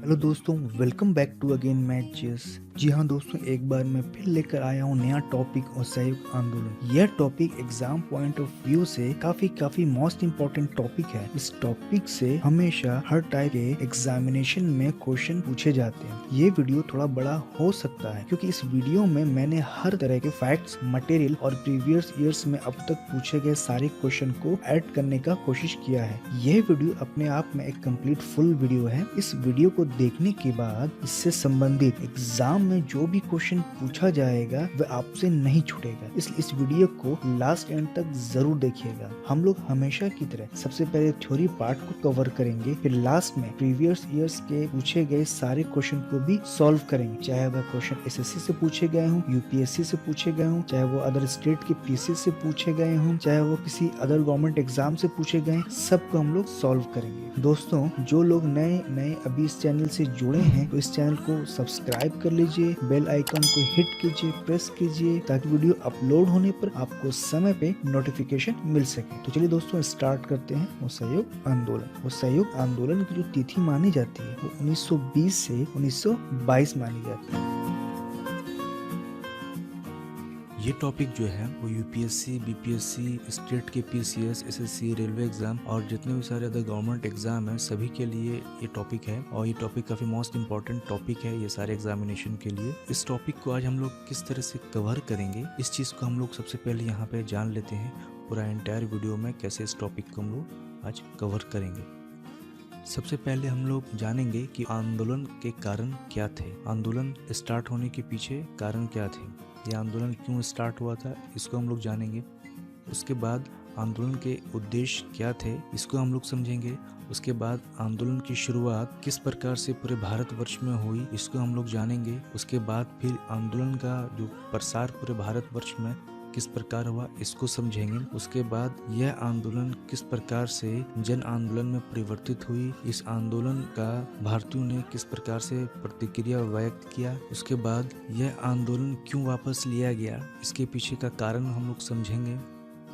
Hello दोस्तों, welcome back to again match chess. जी हाँ दोस्तों, एक बार मैं फिर लेकर आया हूँ नया टॉपिक और सहयोग आंदोलन। यह topic exam point of view से काफी मोस्ट इम्पोर्टेंट टॉपिक है। इस टॉपिक से हमेशा हर टाइप के एग्जामिनेशन में क्वेश्चन पूछे जाते हैं। ये वीडियो थोड़ा बड़ा हो सकता है क्योंकि इस वीडियो में मैंने हर तरह के फैक्ट्स, मटेरियल और प्रीवियस ईयर्स में अब तक पूछे गए सारे क्वेश्चन को ऐड करने का कोशिश किया है। यह वीडियो अपने आप में एक कंप्लीट फुल वीडियो है। इस वीडियो को देखने के बाद इससे संबंधित एग्जाम में जो भी क्वेश्चन पूछा जाएगा वह आपसे नहीं छूटेगा। इसलिए इस वीडियो को लास्ट एंड तक जरूर देखिएगा। हम लोग हमेशा की तरह सबसे पहले थ्योरी पार्ट को कवर करेंगे, फिर लास्ट में प्रीवियस ईयर्स के पूछे गए सारे क्वेश्चन को भी सॉल्व करेंगे, चाहे वह क्वेश्चन एसएससी से पूछे गए हों, यूपीएससी से पूछे गए हों, चाहे वो अदर स्टेट के पीसी से पूछे गए हों, चाहे वो किसी अदर गवर्नमेंट एग्जाम से पूछे गए, सबको हम लोग सॉल्व करेंगे। दोस्तों, जो लोग नए अभी इस चैनल से जुड़े हैं तो इस चैनल को सब्सक्राइब कर लीजिए, बेल आइकन को हिट कीजिए, प्रेस कीजिए ताकि वीडियो अपलोड होने पर आपको समय पे नोटिफिकेशन मिल सके। तो चलिए दोस्तों, स्टार्ट करते हैं वो सहयोग आंदोलन। वो सहयोग आंदोलन की जो तिथि मानी जाती है वो 1920 से 1922 मानी जाती है। ये टॉपिक जो है वो यूपीएससी, बीपीएससी, स्टेट के पीसीएस, एसएससी, रेलवे एग्जाम और जितने भी सारे अदर गवर्नमेंट एग्जाम हैं सभी के लिए ये टॉपिक है। और ये टॉपिक काफ़ी मोस्ट इम्पॉर्टेंट टॉपिक है ये सारे एग्जामिनेशन के लिए। इस टॉपिक को आज हम लोग किस तरह से कवर करेंगे, इस चीज़ को हम लोग सबसे पहले यहाँ पे जान लेते हैं। पूरा एंटायर वीडियो में कैसे इस टॉपिक को हम लोग आज कवर करेंगे। सबसे पहले हम लोग जानेंगे कि आंदोलन के कारण क्या थे, आंदोलन स्टार्ट होने के पीछे कारण क्या थे, ये आंदोलन क्यों स्टार्ट हुआ था, इसको हम लोग जानेंगे। उसके बाद आंदोलन के उद्देश्य क्या थे, इसको हम लोग समझेंगे। उसके बाद आंदोलन की शुरुआत किस प्रकार से पूरे भारतवर्ष में हुई, इसको हम लोग जानेंगे। उसके बाद फिर आंदोलन का जो प्रसार पूरे भारतवर्ष में किस प्रकार हुआ, इसको समझेंगे। उसके बाद यह आंदोलन किस प्रकार से जन आंदोलन में परिवर्तित हुई, इस आंदोलन का भारतीयों ने किस प्रकार से प्रतिक्रिया व्यक्त किया। उसके बाद यह आंदोलन क्यों वापस लिया गया, इसके पीछे का कारण हम लोग समझेंगे।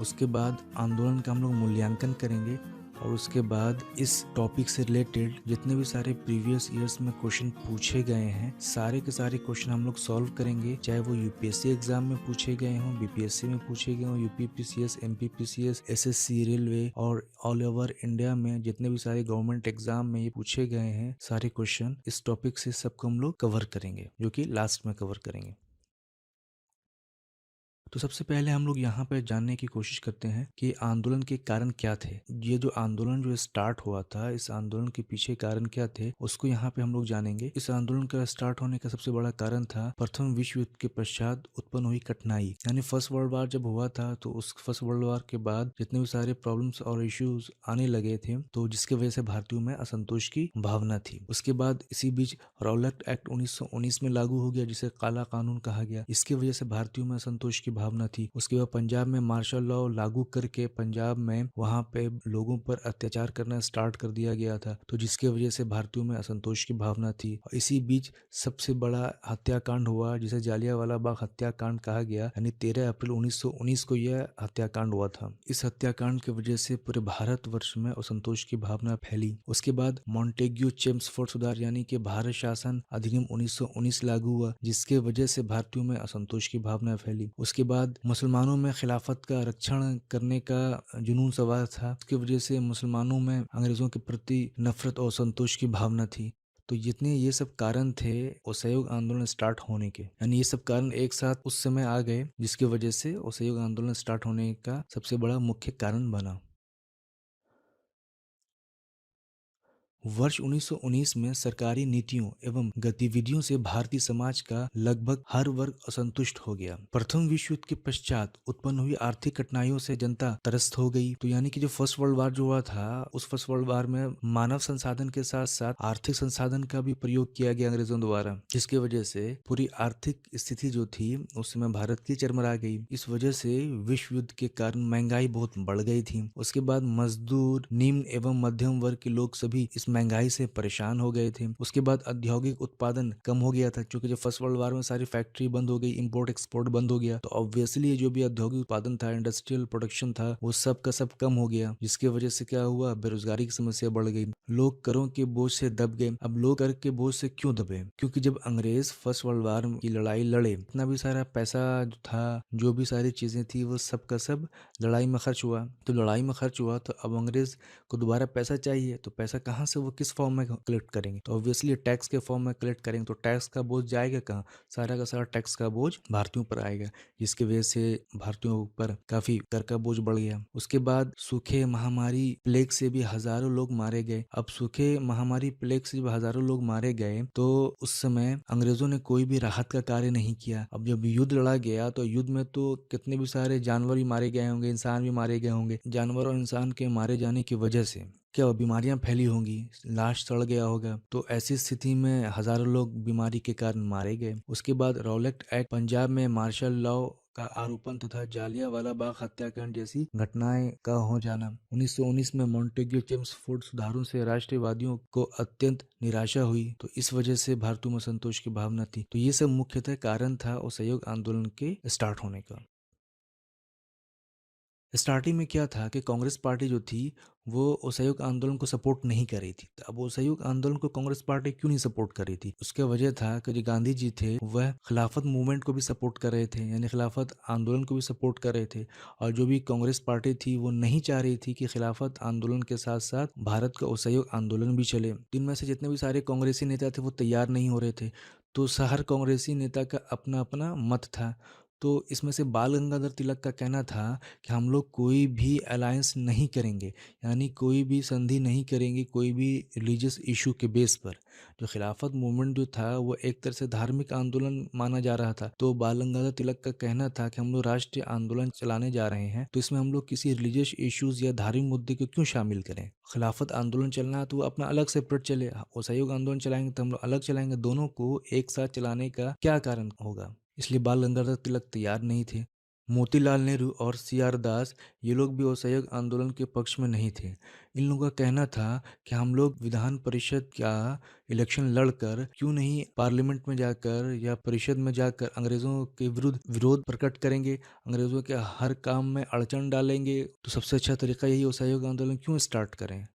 उसके बाद आंदोलन का हम लोग मूल्यांकन करेंगे। और उसके बाद इस टॉपिक से रिलेटेड जितने भी सारे प्रीवियस ईयर्स में क्वेश्चन पूछे गए हैं सारे के सारे क्वेश्चन हम लोग सॉल्व करेंगे, चाहे वो यूपीएससी एग्जाम में पूछे गए हों, बीपीएससी में पूछे गए हों, यूपीपीसीएस, एमपीपीसीएस, एसएससी, रेलवे और ऑल ओवर इंडिया में जितने भी सारे गवर्नमेंट एग्जाम में ये पूछे गए हैं सारे क्वेश्चन, इस टॉपिक से सबको हम लोग कवर करेंगे, जो कि लास्ट में कवर करेंगे। तो सबसे पहले हम लोग यहाँ पे जानने की कोशिश करते हैं कि आंदोलन के कारण क्या थे। ये जो आंदोलन जो स्टार्ट हुआ था, इस आंदोलन के पीछे कारण क्या थे, उसको यहाँ पे हम लोग जानेंगे। इस आंदोलन का स्टार्ट होने का सबसे बड़ा कारण था प्रथम विश्व युद्ध के पश्चात उत्पन्न हुई कठिनाई। यानी फर्स्ट वर्ल्ड वार जब हुआ था तो उस फर्स्ट वर्ल्ड वार के बाद जितने भी सारे प्रॉब्लम्स और इश्यूज आने लगे थे, तो जिसके वजह से भारतीयों में असंतोष की भावना थी। उसके बाद इसी बीच रॉलेट एक्ट 1919 में लागू हो गया, जिसे काला कानून कहा गया। इसकी वजह से भारतीयों में असंतोष की भावना थी। उसके बाद पंजाब में मार्शल लॉ लागू करके पंजाब में वहां पे लोगों पर अत्याचार करना स्टार्ट कर दिया गया था, तो जिसके वजह से भारतीयों में असंतोष की भावना थी। और इसी बीच सबसे बड़ा हत्याकांड हुआ, जिसे जालियांवाला बाग हत्याकांड कहा गया, यानी 13 अप्रैल 1919 को यह हत्याकांड हुआ था। इस हत्याकांड की वजह से पूरे भारतवर्ष में असंतोष की भावना फैली। उसके बाद मॉन्टेग्यू चेम्सफोर्ड सुधार यानी कि भारत शासन अधिनियम 1919 लागू हुआ, जिसके वजह से भारतीयों में असंतोष की भावना फैली। उसके बाद मुसलमानों में खिलाफत का रक्षण करने का जुनून सवार था, उसकी वजह से मुसलमानों में अंग्रेजों के प्रति नफरत और संतोष की भावना थी। तो जितने ये सब कारण थे असहयोग आंदोलन स्टार्ट होने के, यानी ये सब कारण एक साथ उस समय आ गए, जिसकी वजह से असहयोग आंदोलन स्टार्ट होने का सबसे बड़ा मुख्य कारण बना। वर्ष 1919 में सरकारी नीतियों एवं गतिविधियों से भारतीय समाज का लगभग हर वर्ग असंतुष्ट हो गया। प्रथम विश्व युद्ध के पश्चात उत्पन्न हुई आर्थिक कठिनाइयों से जनता त्रस्त हो गई। तो यानी कि जो फर्स्ट वर्ल्ड वार जो हुआ था, उस फर्स्ट वर्ल्ड वार में मानव संसाधन के साथ साथ आर्थिक संसाधन का भी प्रयोग किया गया अंग्रेजों द्वारा, जिसकी वजह से पूरी आर्थिक स्थिति जो थी उस समय भारत की चरमरा गई। इस वजह से विश्व युद्ध के कारण महंगाई बहुत बढ़ गई थी। उसके बाद मजदूर, निम्न एवं मध्यम वर्ग के लोग सभी इस महंगाई से परेशान हो गए थे। उसके बाद औद्योगिक उत्पादन कम हो गया था, क्योंकि जब फर्स्ट वर्ल्ड वार में सारी फैक्ट्री बंद हो गई, इंपोर्ट एक्सपोर्ट बंद हो गया, तो ऑब्वियसली जो भी औद्योगिक उत्पादन था, इंडस्ट्रियल प्रोडक्शन था, वो सब का सब कम हो गया, जिसकी वजह से क्या हुआ, बेरोजगारी की समस्या बढ़ गई। लोग करों के बोझ से दब गए। अब लोग कर के बोझ से क्यों दबे? क्योंकि जब अंग्रेज फर्स्ट वर्ल्ड वार की लड़ाई लड़े, इतना भी सारा पैसा जो था, जो भी सारी चीजें थी, वो सब का सब लड़ाई में खर्च हुआ। तो लड़ाई में खर्च हुआ तो अब अंग्रेज को दोबारा पैसा चाहिए, तो पैसा कहाँ से, वो किस फॉर्म में कलेक्ट करेंगे? तो ऑब्वियसली टैक्स के फॉर्म में कलेक्ट करेंगे। तो टैक्स का बोझ जाएगा कहाँ? सारा का सारा टैक्स का बोझ भारतीयों पर आएगा, जिसकी वजह से भारतीयों पर काफी कर का बोझ बढ़ गया। उसके बाद सूखे, महामारी, प्लेग से भी हजारों लोग मारे गए। अब सूखे, महामारी, प्लेग से जब हजारों लोग मारे गए, तो उस समय अंग्रेजों ने कोई भी राहत का कार्य नहीं किया। अब जब युद्ध लड़ा गया, तो युद्ध में तो कितने भी सारे जानवर भी मारे गए होंगे, इंसान भी मारे गए होंगे। जानवर और इंसान के मारे जाने की वजह से क्या हुआ? बीमारियां फैली होंगी, लाश सड़ गया होगा। तो ऐसी स्थिति में हजारों लोग बीमारी के कारण मारे गए। उसके बाद रॉलेट एक्ट, पंजाब में मार्शल लॉ का आरोपण तथा जालियांवाला बाग हत्याकांड जैसी घटनाएं का हो जाना। 1919 में मॉन्टेग्यू चेम्सफोर्ड सुधारों से राष्ट्रवादियों को अत्यंत निराशा हुई, तो इस वजह से भारतीयों में संतोष की भावना थी। तो ये सब मुख्यतः कारण था असहयोग आंदोलन के स्टार्ट होने का। स्टार्टिंग में क्या था कि कांग्रेस पार्टी जो थी, वो असहयोग आंदोलन को सपोर्ट नहीं कर रही थी। तो अब असहयोग आंदोलन को कांग्रेस पार्टी क्यों नहीं सपोर्ट कर रही थी? उसका वजह था कि जो गांधी जी थे, वह खिलाफत मूवमेंट को भी सपोर्ट कर रहे थे, यानी खिलाफत आंदोलन को भी सपोर्ट कर रहे थे। और जो भी कांग्रेस पार्टी थी, वो नहीं चाह रही थी कि खिलाफत आंदोलन के साथ साथ भारत का असहयोग आंदोलन भी चले। इनमें से जितने भी सारे कांग्रेसी नेता थे, वो तैयार नहीं हो रहे थे। तो हर कांग्रेसी नेता का अपना अपना मत था। तो इसमें से बाल गंगाधर तिलक का कहना था कि हम लोग कोई भी अलायंस नहीं करेंगे, यानी कोई भी संधि नहीं करेंगे कोई भी रिलीजियस इशू के बेस पर। जो खिलाफत मूवमेंट जो था, वो एक तरह से धार्मिक आंदोलन माना जा रहा था। तो बाल गंगाधर तिलक का कहना था कि हम लोग राष्ट्रीय आंदोलन चलाने जा रहे हैं, तो इसमें हम लोग किसी रिलीजियस इश्यूज या धार्मिक मुद्दे को क्यों शामिल करें? खिलाफत आंदोलन चलना है तो वो अपना अलग सेपरेट चले, असहयोग आंदोलन चलाएंगे तो हम लोग अलग चलाएंगे। दोनों को एक साथ चलाने का क्या कारण होगा? इसलिए बाल गंगाधर तिलक तैयार नहीं थे। मोतीलाल नेहरू और सी आर दास, ये लोग भी असहयोग आंदोलन के पक्ष में नहीं थे। इन लोगों का कहना था कि हम लोग विधान परिषद का इलेक्शन लड़कर क्यों नहीं पार्लियामेंट में जाकर या परिषद में जाकर अंग्रेजों के विरुद्ध विरोध प्रकट करेंगे, अंग्रेजों के हर काम में अड़चन डालेंगे। तो सबसे अच्छा तरीका यही, असहयोग आंदोलन क्यों स्टार्ट करें?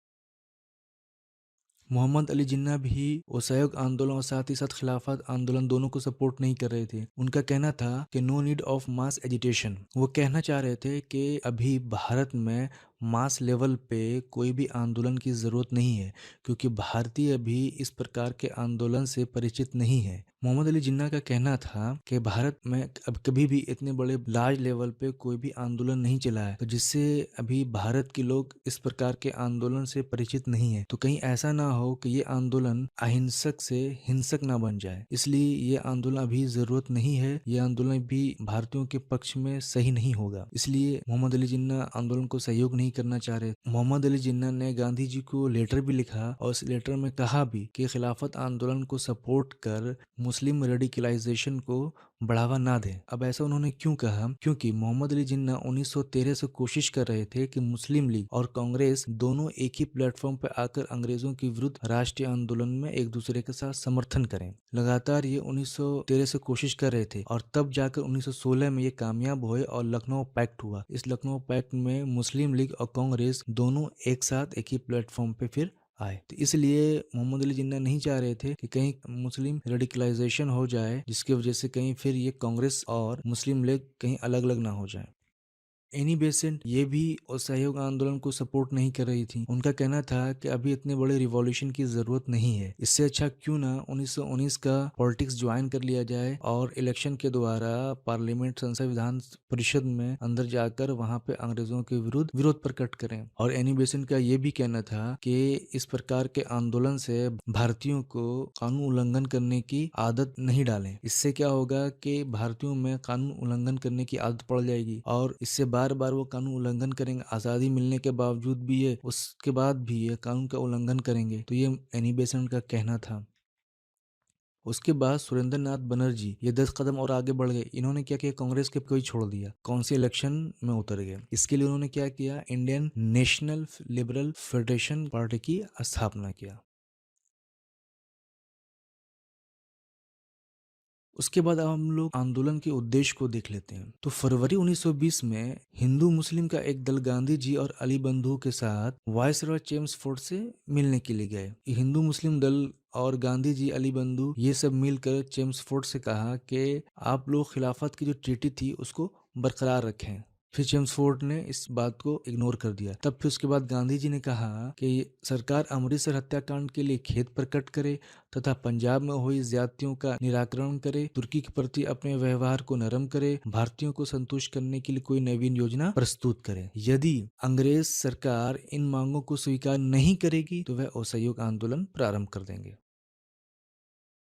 मोहम्मद अली जिन्ना भी असहयोग आंदोलन और साथ ही साथ खिलाफत आंदोलन दोनों को सपोर्ट नहीं कर रहे थे। उनका कहना था कि no need of mass agitation. वो कहना चाह रहे थे कि अभी भारत में मास लेवल पे कोई भी आंदोलन की ज़रूरत नहीं है, क्योंकि भारतीय अभी इस प्रकार के आंदोलन से परिचित नहीं है। मोहम्मद अली जिन्ना का कहना था कि भारत में अब कभी भी इतने बड़े लार्ज लेवल पे कोई भी आंदोलन नहीं चला है, तो जिससे अभी भारत के लोग इस प्रकार के आंदोलन से परिचित नहीं है। तो कहीं ऐसा ना हो कि ये आंदोलन अहिंसक से हिंसक ना बन जाए, इसलिए ये आंदोलन अभी जरूरत नहीं है। ये आंदोलन भी भारतीयों के पक्ष में सही नहीं होगा, इसलिए मोहम्मद अली जिन्ना आंदोलन को सहयोग नहीं करना चाह रहे। मोहम्मद अली जिन्ना ने गांधी जी को लेटर भी लिखा और इस लेटर में कहा भी कि खिलाफत आंदोलन को सपोर्ट कर मुस्लिम रेडिकलाइजेशन को बढ़ावा ना दें। अब ऐसा उन्होंने क्यों कहा? क्योंकि मोहम्मद अली जिन्ना 1913 से कोशिश कर रहे थे कि मुस्लिम लीग और कांग्रेस दोनों एक ही प्लेटफॉर्म पर आकर अंग्रेजों के विरुद्ध राष्ट्रीय आंदोलन में एक दूसरे के साथ समर्थन करें। लगातार ये 1913 से कोशिश कर रहे थे और तब जाकर 1916 में ये कामयाब हुए और लखनऊ पैक्ट हुआ। इस लखनऊ पैक्ट में मुस्लिम लीग और कांग्रेस दोनों एक साथ एक ही प्लेटफॉर्म पे फिर आए। तो इसलिए मोहम्मद अली जिन्ना नहीं चाह रहे थे कि कहीं मुस्लिम रेडिकलाइजेशन हो जाए, जिसकी वजह से कहीं फिर ये कांग्रेस और मुस्लिम लीग कहीं अलग अलग ना हो जाए। एनी बेसेंट ये भी असहयोग आंदोलन को सपोर्ट नहीं कर रही थी। उनका कहना था कि अभी इतने बड़े रिवॉल्यूशन की जरूरत नहीं है, इससे अच्छा क्यों ना 1919 का पॉलिटिक्स ज्वाइन कर लिया जाए और इलेक्शन के द्वारा पार्लियामेंट, संसद, विधान परिषद में अंदर जाकर वहां पे अंग्रेजों के विरुद्ध विरोध प्रकट करें। और एनी बेसेंट का ये भी कहना था कि इस प्रकार के आंदोलन से भारतीयों को कानून उल्लंघन करने की आदत नहीं डालें। इससे क्या होगा कि भारतीयों में कानून उल्लंघन करने की आदत पड़ जाएगी और इससे बार बार वो कानून उल्लंघन करेंगे। आज़ादी मिलने के बावजूद भी ये उसके बाद भी ये कानून का उल्लंघन करेंगे। तो ये एनी बेसेंट का कहना था। उसके बाद सुरेंद्र नाथ बनर्जी ये 10 कदम और आगे बढ़ गए। इन्होंने क्या किया, कांग्रेस के कोई छोड़ दिया, काउंसिल इलेक्शन में उतर गए। इसके लिए उन्होंने क्या किया, Indian national liberal federation party की स्थापना किया। उसके बाद अब हम लोग आंदोलन के उद्देश्य को देख लेते हैं। तो फरवरी 1920 में हिंदू मुस्लिम का एक दल गांधी जी और अली बंधु के साथ वायसरॉय चेम्सफोर्ड से मिलने के लिए गए। हिंदू मुस्लिम दल और गांधी जी, अली बंधु ये सब मिलकर चेम्सफोर्ड से कहा कि आप लोग खिलाफत की जो ट्रीटी थी उसको बरकरार रखें। फिर चेम्सफोर्ड ने इस बात को इग्नोर कर दिया। तब फिर उसके बाद गांधी जी ने कहा कि सरकार अमृतसर हत्याकांड के लिए खेद प्रकट करे तथा पंजाब में हुई ज्यादतियों का निराकरण करे, तुर्की के प्रति अपने व्यवहार को नरम करे, भारतीयों को संतुष्ट करने के लिए कोई नवीन योजना प्रस्तुत करे। यदि अंग्रेज सरकार इन मांगों को स्वीकार नहीं करेगी तो वह असहयोग आंदोलन प्रारंभ कर देंगे।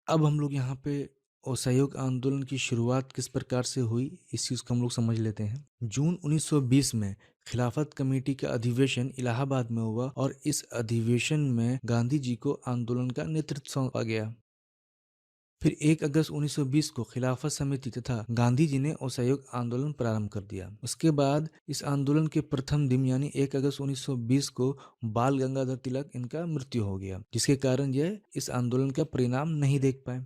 अब हम लोग यहाँ पे असहयोग आंदोलन की शुरुआत किस प्रकार से हुई इस चीज को हम लोग समझ लेते हैं। जून 1920 में खिलाफत कमेटी का अधिवेशन इलाहाबाद में हुआ और इस अधिवेशन में गांधी जी को आंदोलन का नेतृत्व सौंपा गया। फिर 1 अगस्त 1920 को खिलाफत समिति तथा गांधी जी ने असहयोग आंदोलन प्रारंभ कर दिया। उसके बाद इस आंदोलन के प्रथम दिन यानी 1 अगस्त 1920 को बाल गंगाधर तिलक इनका मृत्यु हो गया, जिसके कारण यह इस आंदोलन का परिणाम नहीं देख पाए।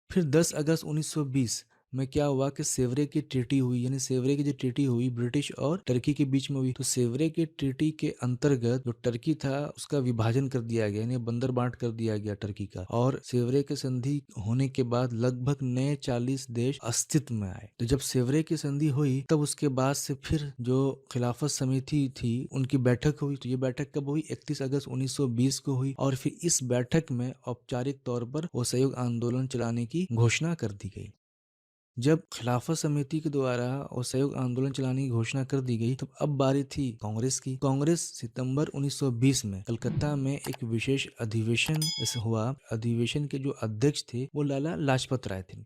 फिर 10 अगस्त 1920 में क्या हुआ कि सेवरे की ट्रीटी हुई, यानी सेवरे की जो ट्रीटी हुई ब्रिटिश और टर्की के बीच में हुई। तो सेवरे की ट्रीटी के अंतर्गत जो टर्की था उसका विभाजन कर दिया गया, यानी बंदर बांट कर दिया गया टर्की का। और सेवरे की संधि होने के बाद लगभग नए 40 देश अस्तित्व में आए। तो जब सेवरे की संधि हुई तब उसके बाद से फिर जो खिलाफत समिति थी उनकी बैठक हुई। तो ये बैठक कब हुई, 31 अगस्त 1920 को हुई। और फिर इस बैठक में औपचारिक तौर पर असहयोग आंदोलन चलाने की घोषणा कर दी गई। जब खिलाफत समिति के द्वारा असहयोग आंदोलन चलाने की घोषणा कर दी गई तब अब बारी थी कांग्रेस की। कांग्रेस सितंबर 1920 में कलकत्ता में एक विशेष अधिवेशन हुआ। अधिवेशन के जो अध्यक्ष थे वो लाला लाजपत राय थे।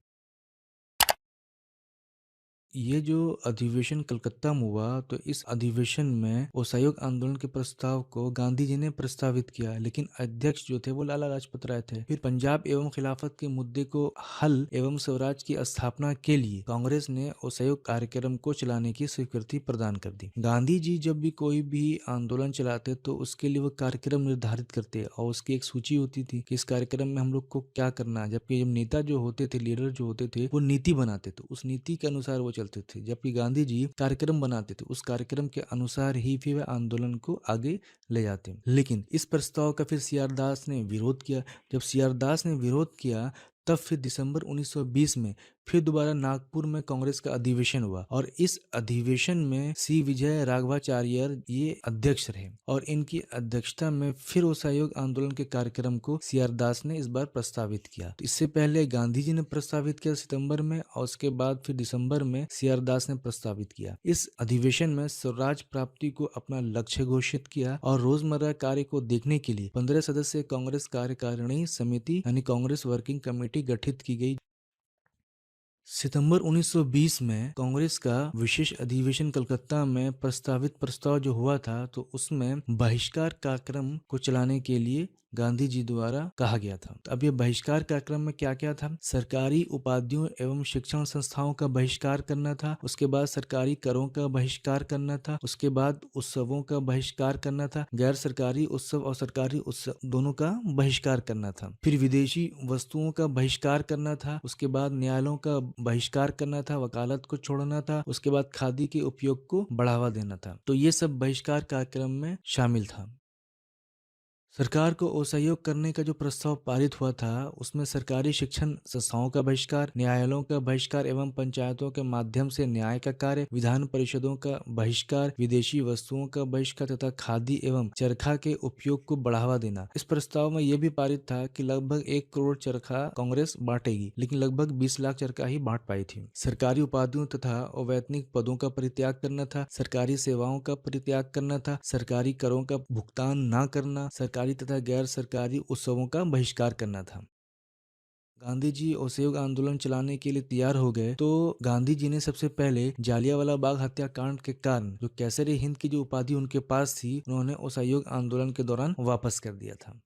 ये जो अधिवेशन कलकत्ता में हुआ तो इस अधिवेशन में असहयोग आंदोलन के प्रस्ताव को गांधी जी ने प्रस्तावित किया, लेकिन अध्यक्ष जो थे वो लाला लाजपत राय थे। फिर पंजाब एवं खिलाफत के मुद्दे को हल एवं स्वराज की स्थापना के लिए कांग्रेस ने असहयोग कार्यक्रम को चलाने की स्वीकृति प्रदान कर दी। गांधी जी जब भी कोई भी आंदोलन चलाते तो उसके लिए वो कार्यक्रम निर्धारित करते और उसकी एक सूची होती थी कि इस कार्यक्रम में हम लोग को क्या करना है। जबकि जब नेता जो होते थे, लीडर जो होते थे, वो नीति बनाते थे, उस नीति के अनुसार वो चलते थे। जबकि गांधी जी कार्यक्रम बनाते थे, उस कार्यक्रम के अनुसार ही फिर वह आंदोलन को आगे ले जाते। लेकिन इस प्रस्ताव का फिर सी आर दास ने विरोध किया। जब सी आर दास ने विरोध किया तब फिर दिसंबर 1920 में फिर दोबारा नागपुर में कांग्रेस का अधिवेशन हुआ और इस अधिवेशन में सी विजय राघवाचार्य ये अध्यक्ष रहे और इनकी अध्यक्षता में फिर असहयोग आंदोलन के कार्यक्रम को सी आर दास ने इस बार प्रस्तावित किया। तो इससे पहले गांधी जी ने प्रस्तावित किया सितंबर में और उसके बाद फिर दिसंबर में सी आर दास ने प्रस्तावित किया। इस अधिवेशन में स्वराज प्राप्ति को अपना लक्ष्य घोषित किया और रोजमर्रा कार्य को देखने के लिए 15 सदस्य कांग्रेस कार्यकारिणी समिति यानी कांग्रेस वर्किंग कमेटी गठित की गई। सितंबर 1920 में कांग्रेस का विशेष अधिवेशन कलकत्ता में प्रस्तावित प्रस्ताव जो हुआ था तो उसमें बहिष्कार कार्यक्रम को चलाने के लिए गांधी जी द्वारा कहा गया था। तो अब ये बहिष्कार कार्यक्रम में क्या क्या था, सरकारी उपाधियों एवं शिक्षण संस्थाओं का बहिष्कार करना था, उसके बाद सरकारी करों का बहिष्कार करना था, उसके बाद उत्सवों का बहिष्कार करना था, गैर सरकारी उत्सव और सरकारी उत्सव दोनों का बहिष्कार करना था, फिर विदेशी वस्तुओं का बहिष्कार करना था, उसके बाद न्यायालयों का बहिष्कार करना था, वकालत को छोड़ना था, उसके बाद खादी के उपयोग को बढ़ावा देना था। तो ये सब बहिष्कार कार्यक्रम में शामिल था। सरकार को असहयोग करने का जो प्रस्ताव पारित हुआ था उसमें सरकारी शिक्षण संस्थाओं का बहिष्कार, न्यायालयों का बहिष्कार एवं पंचायतों के माध्यम से न्याय का कार्य, विधान परिषदों का बहिष्कार, विदेशी वस्तुओं का बहिष्कार तथा खादी एवं चरखा के उपयोग को बढ़ावा देना। इस प्रस्ताव में यह भी पारित था कि लगभग 1 करोड़ चरखा कांग्रेस बांटेगी, लेकिन लगभग 20 लाख चरखा ही बांट पाई थी। सरकारी उपाधियों तथा अवैतनिक पदों का परित्याग करना था, सरकारी सेवाओं का परित्याग करना था, सरकारी करों का भुगतान न करना, सरकारी तथा गैर सरकारी उत्सवों का बहिष्कार करना था। गांधी जी असहयोग आंदोलन चलाने के लिए तैयार हो गए तो गांधी जी ने सबसे पहले जालियांवाला बाग हत्याकांड के कारण जो कैसर हिंद की जो उपाधि उनके पास थी उन्होंने असहयोग आंदोलन के दौरान वापस कर दिया था।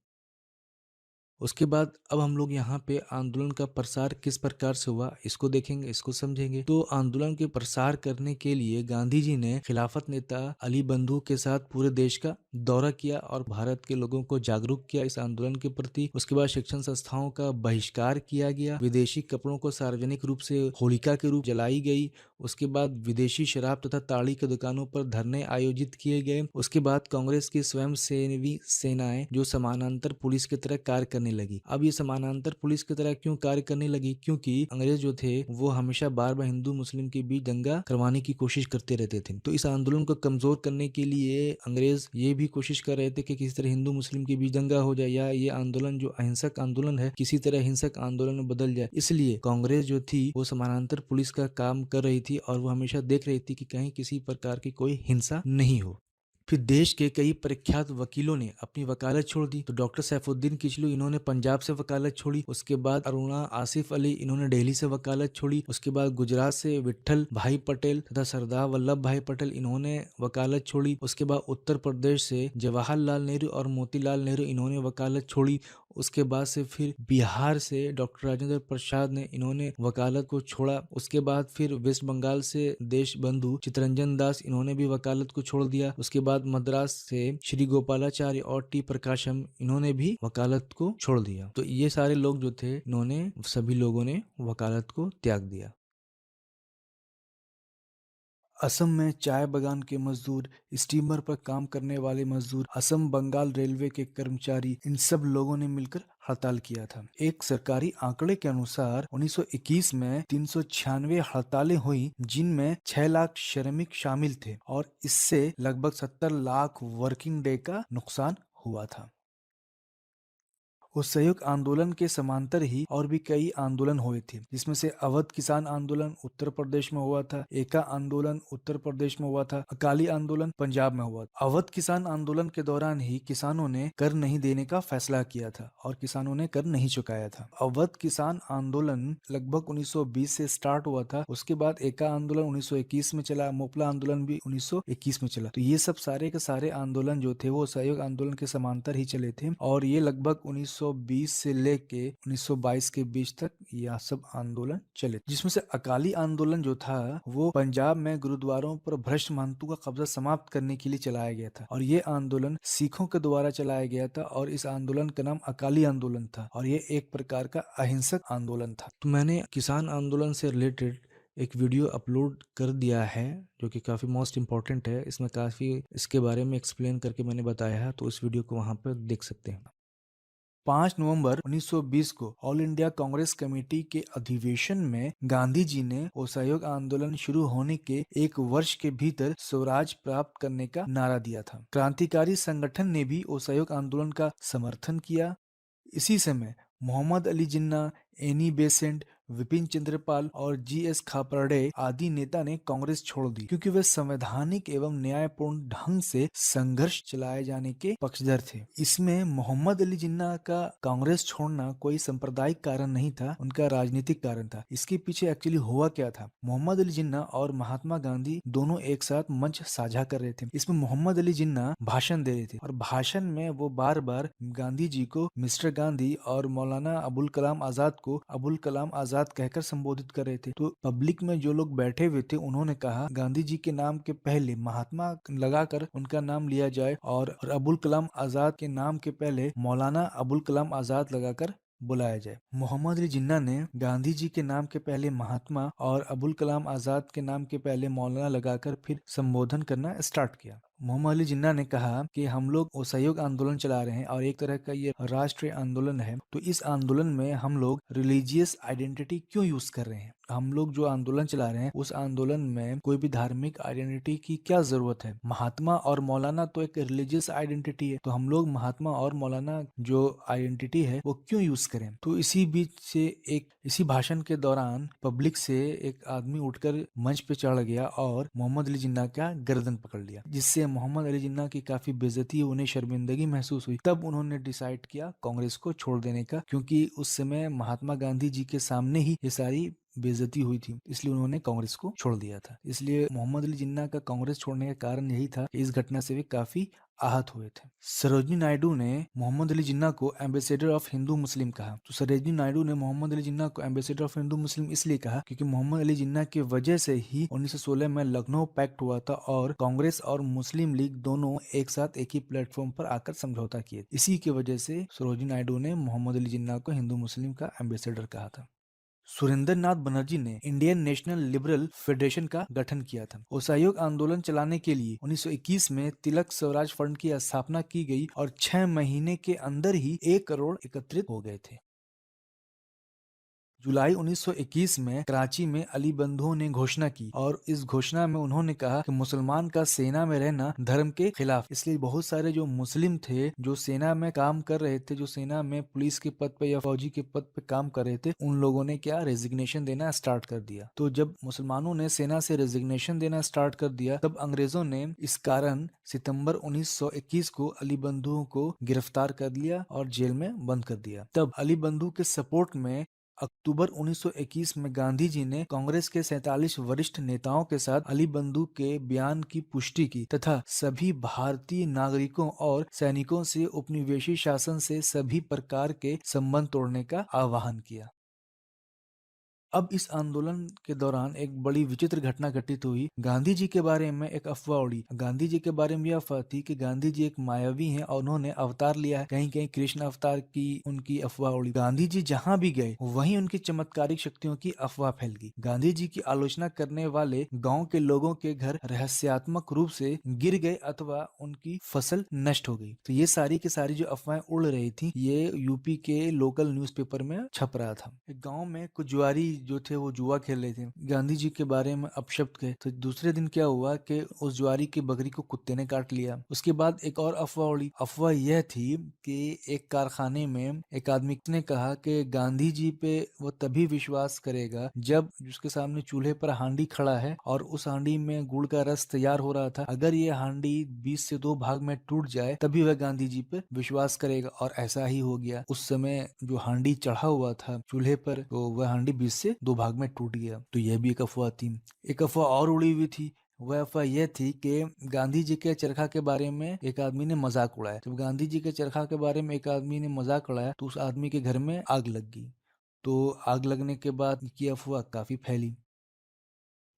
उसके बाद अब हम लोग यहाँ पे आंदोलन का प्रसार किस प्रकार से हुआ इसको देखेंगे, इसको समझेंगे। तो आंदोलन के प्रसार करने के लिए गांधी जी ने खिलाफत नेता अली बंधु के साथ पूरे देश का दौरा किया और भारत के लोगों को जागरूक किया इस आंदोलन के प्रति। उसके बाद शिक्षण संस्थाओं का बहिष्कार किया गया, विदेशी कपड़ों को सार्वजनिक रूप से होलिका के रूप जलाई गई। उसके बाद विदेशी शराब तथा ताड़ी की दुकानों पर धरने आयोजित किए गए। उसके बाद कांग्रेस की स्वयं सेवी सेनाएं जो समानांतर पुलिस की तरह कार्य करने लगी। अब ये समानांतर पुलिस की तरह क्यों कार्य करने लगी? क्योंकि अंग्रेज जो थे वो हमेशा बार बार हिंदू मुस्लिम के बीच दंगा करवाने की कोशिश करते रहते थे। तो इस आंदोलन को कमजोर करने के लिए अंग्रेज ये भी कोशिश कर रहे थे कि किसी तरह हिंदू मुस्लिम के बीच दंगा हो जाए या ये आंदोलन जो अहिंसक आंदोलन है किसी तरह हिंसक आंदोलन में बदल जाए। इसलिए कांग्रेस जो थी वो समानांतर पुलिस का काम कर रही थी और वो हमेशा देख रही थी कि कहीं किसी प्रकार की कोई हिंसा नहीं हो। फिर देश के कई प्रख्यात वकीलों ने अपनी वकालत छोड़ दी। तो डॉक्टर सैफुद्दीन किचलू इन्होंने पंजाब से वकालत छोड़ी। उसके बाद अरुणा आसिफ अली इन्होंने दिल्ली से वकालत छोड़ी। उसके बाद गुजरात से विट्ठल भाई पटेल तथा सरदार वल्लभ भाई पटेल इन्होंने वकालत छोड़ी। उसके बाद उत्तर प्रदेश से जवाहरलाल नेहरू और मोतीलाल नेहरू इन्होंने वकालत छोड़ी। उसके बाद से फिर बिहार से डॉक्टर राजेंद्र प्रसाद ने इन्होंने वकालत को छोड़ा। उसके बाद फिर वेस्ट बंगाल से देश बंधु चित्तरंजन दास इन्होंने भी वकालत को छोड़ दिया। उसके बाद मद्रास से श्री गोपालाचार्य और टी प्रकाशम इन्होंने भी वकालत को छोड़ दिया। तो ये सारे लोग जो थे इन्होंने सभी लोगों ने वकालत को त्याग दिया। असम में चाय बागान के मजदूर, स्टीमर पर काम करने वाले मजदूर, असम बंगाल रेलवे के कर्मचारी, इन सब लोगों ने मिलकर हड़ताल किया था। एक सरकारी आंकड़े के अनुसार 1921 में 396 हड़तालें हुई जिनमें 6 लाख श्रमिक शामिल थे और इससे लगभग 70 लाख वर्किंग डे का नुकसान हुआ था। उस संयुक्त आंदोलन के समांतर ही और भी कई आंदोलन हुए थे, जिसमें से अवध किसान आंदोलन उत्तर प्रदेश में हुआ था, एका आंदोलन उत्तर प्रदेश में हुआ था, अकाली आंदोलन पंजाब में हुआ था। अवध किसान आंदोलन के दौरान ही किसानों ने कर नहीं देने का फैसला किया था और किसानों ने कर नहीं चुकाया था। अवध किसान आंदोलन लगभग 1920 से स्टार्ट हुआ था। उसके बाद एका आंदोलन 1921 में चला, मोपला आंदोलन भी 1921 में चला। तो ये सब सारे के सारे आंदोलन जो थे वो सहयोग आंदोलन के समांतर ही चले थे और ये लगभग 1920 से लेके 1922 के बीच तक यह सब आंदोलन चले, जिसमें से अकाली आंदोलन जो था वो पंजाब में गुरुद्वारों पर भ्रष्ट महंतों का कब्जा समाप्त करने के लिए चलाया गया था और ये आंदोलन सिखों के द्वारा चलाया गया था और इस आंदोलन का नाम अकाली आंदोलन था और ये एक प्रकार का अहिंसक आंदोलन था। तो मैंने किसान आंदोलन से रिलेटेड एक वीडियो अपलोड कर दिया है जो कि काफ़ी मोस्ट इम्पॉर्टेंट है। इसमें काफ़ी इसके बारे में एक्सप्लेन करके मैंने बताया है, तो इस वीडियो को वहाँ पर देख सकते हैं। 5 नवंबर 1920 को ऑल इंडिया कांग्रेस कमेटी के अधिवेशन में गांधी जी ने असहयोग आंदोलन शुरू होने के एक वर्ष के भीतर स्वराज प्राप्त करने का नारा दिया था। क्रांतिकारी संगठन ने भी असहयोग आंदोलन का समर्थन किया। इसी समय मोहम्मद अली जिन्ना, एनी बेसेंट, विपिन चंद्रपाल और जी.एस. खापर्डे आदि नेता ने कांग्रेस छोड़ दी क्योंकि वे संवैधानिक एवं न्यायपूर्ण ढंग से संघर्ष चलाए जाने के पक्षधर थे। इसमें मोहम्मद अली जिन्ना का कांग्रेस छोड़ना कोई सांप्रदायिक कारण नहीं था, उनका राजनीतिक कारण था। इसके पीछे एक्चुअली हुआ क्या था? मोहम्मद अली जिन्ना और महात्मा गांधी दोनों एक साथ मंच साझा कर रहे थे। इसमें मोहम्मद अली जिन्ना भाषण दे रहे थे और भाषण में वो बार बार गांधी जी को मिस्टर गांधी और मौलाना अबुल कलाम आजाद को अबुल कलाम आजाद कहकर संबोधित कर रहे थे। तो पब्लिक में जो लोग बैठे हुए थे उन्होंने कहा गांधी जी के नाम के पहले महात्मा लगाकर उनका नाम लिया जाए और अबुल कलाम आजाद के नाम के पहले मौलाना अबुल कलाम आजाद लगाकर बुलाया जाए। मोहम्मद अली जिन्ना ने गांधी जी के नाम के पहले महात्मा और अबुल कलाम आजाद के नाम के पहले मौलाना लगाकर फिर संबोधन करना स्टार्ट किया। मोहम्मद अली जिन्ना ने कहा कि हम लोग असहयोग आंदोलन चला रहे हैं और एक तरह का ये राष्ट्रीय आंदोलन है, तो इस आंदोलन में हम लोग रिलीजियस आइडेंटिटी क्यों यूज कर रहे हैं? हम लोग जो आंदोलन चला रहे हैं उस आंदोलन में कोई भी धार्मिक आइडेंटिटी की क्या जरूरत है? महात्मा और मौलाना तो एक रिलीजियस आइडेंटिटी है, तो हम लोग महात्मा और मौलाना जो आइडेंटिटी है वो क्यों यूज करें? तो इसी बीच से इसी भाषण के दौरान पब्लिक से एक आदमी उठकर मंच पे चढ़ गया और मोहम्मद अली जिन्ना का गर्दन पकड़ लिया, जिससे मोहम्मद अली जिन्ना की काफी बेइज्जती, उन्हें शर्मिंदगी महसूस हुई। तब उन्होंने डिसाइड किया कांग्रेस को छोड़ देने का, क्योंकि उस समय महात्मा गांधी जी के सामने ही ये सारी बेइज्जती हुई थी, इसलिए उन्होंने कांग्रेस को छोड़ दिया था। इसलिए मोहम्मद अली जिन्ना का कांग्रेस छोड़ने का कारण यही था कि इस घटना से वे काफी आहत हुए थे। सरोजनी नायडू ने मोहम्मद अली जिन्ना को एम्बेसडर ऑफ हिंदू मुस्लिम कहा। तो सरोजनी नायडू ने मोहम्मद अली जिन्ना को एम्बेसडर ऑफ हिंदू मुस्लिम इसलिए कहा क्योंकि मोहम्मद अली जिन्ना की वजह से ही 1916 में लखनऊ पैक्ट हुआ था और कांग्रेस और मुस्लिम लीग दोनों एक साथ एक ही प्लेटफॉर्म पर आकर समझौता किए। इसी की वजह से सरोजनी नायडू ने मोहम्मद अली जिन्ना को हिंदू मुस्लिम का एम्बेसडर कहा था। सुरेंद्र नाथ बनर्जी ने इंडियन नेशनल लिबरल फेडरेशन का गठन किया था। असहयोग आंदोलन चलाने के लिए 1921 में तिलक स्वराज फंड की स्थापना की गई और 6 महीने के अंदर ही 1 करोड़ एकत्रित हो गए थे। जुलाई 1921 में कराची में अली बंधुओं ने घोषणा की और इस घोषणा में उन्होंने कहा कि मुसलमान का सेना में रहना धर्म के खिलाफ। इसलिए बहुत सारे जो मुस्लिम थे जो सेना में काम कर रहे थे, जो सेना में पुलिस के पद पे या फौजी के पद पे काम कर रहे थे, उन लोगों ने क्या रेजिग्नेशन देना स्टार्ट कर दिया। तो जब मुसलमानों ने सेना से रेजिग्नेशन देना स्टार्ट कर दिया तब अंग्रेजों ने इस कारण सितंबर 1921 को अली बंधुओं को गिरफ्तार कर लिया और जेल में बंद कर दिया। तब अली बंधु के सपोर्ट में अक्टूबर 1921 में गांधी जी ने कांग्रेस के 47 वरिष्ठ नेताओं के साथ अली बंधु के बयान की पुष्टि की तथा सभी भारतीय नागरिकों और सैनिकों से उपनिवेशी शासन से सभी प्रकार के संबंध तोड़ने का आह्वान किया। अब इस आंदोलन के दौरान एक बड़ी विचित्र घटना घटित हुई। गांधी जी के बारे में एक अफवाह उड़ी। गांधी जी के बारे में यह अफवाह थी कि गांधी जी एक मायावी हैं और उन्होंने अवतार लिया है। कहीं कहीं कृष्ण अवतार की उनकी अफवाह उड़ी। गांधी जी जहां भी गए वहीं उनकी चमत्कारिक शक्तियों की अफवाह फैल गई। गांधी जी की आलोचना करने वाले गाँव के लोगों के घर रहस्यात्मक रूप से गिर गए अथवा उनकी फसल नष्ट हो गई। तो ये सारी की सारी जो अफवाहें उड़ रही थी ये यूपी के लोकल न्यूज़पेपर में छप रहा था। एक गाँव में कुछ जुआरी जो थे वो जुआ खेल रहे थे। गांधी जी के बारे में अपशब्द कहे तो दूसरे दिन क्या हुआ कि उस जुआरी की बकरी को कुत्ते ने काट लिया। उसके बाद एक और अफवाह उड़ी। अफवाह यह थी कि एक कारखाने में एक आदमी ने कहा कि गांधी जी पे वो तभी विश्वास करेगा जब उसके सामने चूल्हे पर हांडी खड़ा है और उस हांडी में गुड़ का रस तैयार हो रहा था। अगर ये हांडी 20 से 2 भाग में टूट जाए तभी वह गांधी जी पे विश्वास करेगा और ऐसा ही हो गया। उस समय जो हांडी चढ़ा हुआ था चूल्हे पर तो वह हांडी 20 से 2 भाग में टूट गया। तो यह भी एक अफवाह थी। एक अफवाह और उड़ी हुई थी। वह अफवाह यह थी कि गांधी जी के चरखा के बारे में एक आदमी ने मजाक उड़ाया। जब गांधी जी के चरखा के बारे में एक आदमी ने मजाक उड़ाया तो उस आदमी के घर में आग लग गई। तो आग लगने के बाद की अफवाह काफी फैली।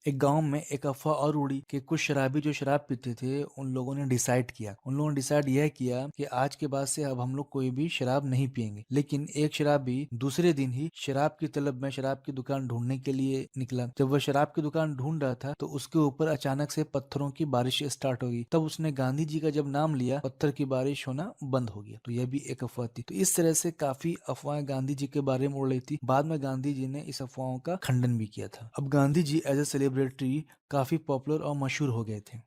एक गांव में एक अफवाह और उड़ी कि कुछ शराबी जो शराब पीते थे उन लोगों ने डिसाइड किया। उन लोगों ने डिसाइड यह किया कि आज के बाद से अब हम लोग कोई भी शराब नहीं पिएंगे। लेकिन एक शराबी दूसरे दिन ही शराब की तलब में शराब की दुकान ढूंढने के लिए निकला। जब वह शराब की दुकान ढूंढ रहा था तो उसके ऊपर अचानक से पत्थरों की बारिश स्टार्ट हो गई। तब उसने गांधी जी का जब नाम लिया पत्थर की बारिश होना बंद हो गया। तो यह भी एक अफवाह थी। तो इस तरह से काफी अफवाहें गांधी जी के बारे में उड़ रही थी। बाद में गांधी जी ने इस अफवाहों का खंडन भी किया था। अब Gandhi ji as a celebrity काफी पॉपुलर और मशहूर हो गए थे।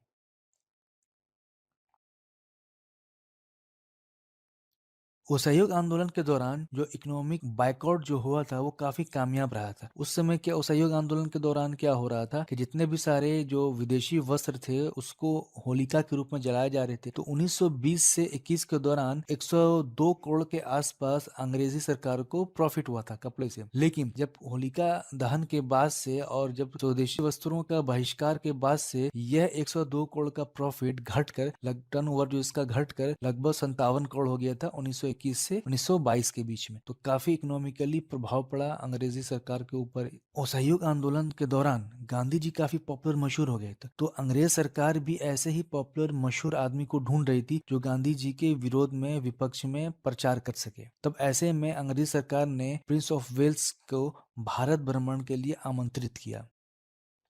असहयोग आंदोलन के दौरान जो इकोनॉमिक बायकॉट जो हुआ था वो काफी कामयाब रहा था। उस समय क्या असहयोग आंदोलन के दौरान क्या हो रहा था कि जितने भी सारे जो विदेशी वस्त्र थे उसको होलिका के रूप में जलाए जा रहे थे। तो 1920 से 21 के दौरान 102 करोड़ के आसपास अंग्रेजी सरकार को प्रॉफिट हुआ था कपड़े से। लेकिन जब होलिका दहन के बाद से और जब स्वदेशी वस्त्रों का बहिष्कार के बाद से यह 102 करोड़ का प्रॉफिट घटकर टर्न ओवर जो इसका घटकर लगभग 57 करोड़ हो गया था 1921 से 1922 के बीच में। तो काफी इकोनॉमिकली प्रभाव पड़ा अंग्रेजी सरकार के ऊपर। असहयोग आंदोलन के दौरान गांधी जी काफी पॉपुलर मशहूर हो गए थे। तो अंग्रेज सरकार भी ऐसे ही पॉपुलर मशहूर आदमी को ढूंढ रही थी जो गांधी जी के विरोध में विपक्ष में प्रचार कर सके। तब ऐसे में अंग्रेज सरकार ने प्रिंस ऑफ वेल्स को भारत भ्रमण के लिए आमंत्रित किया।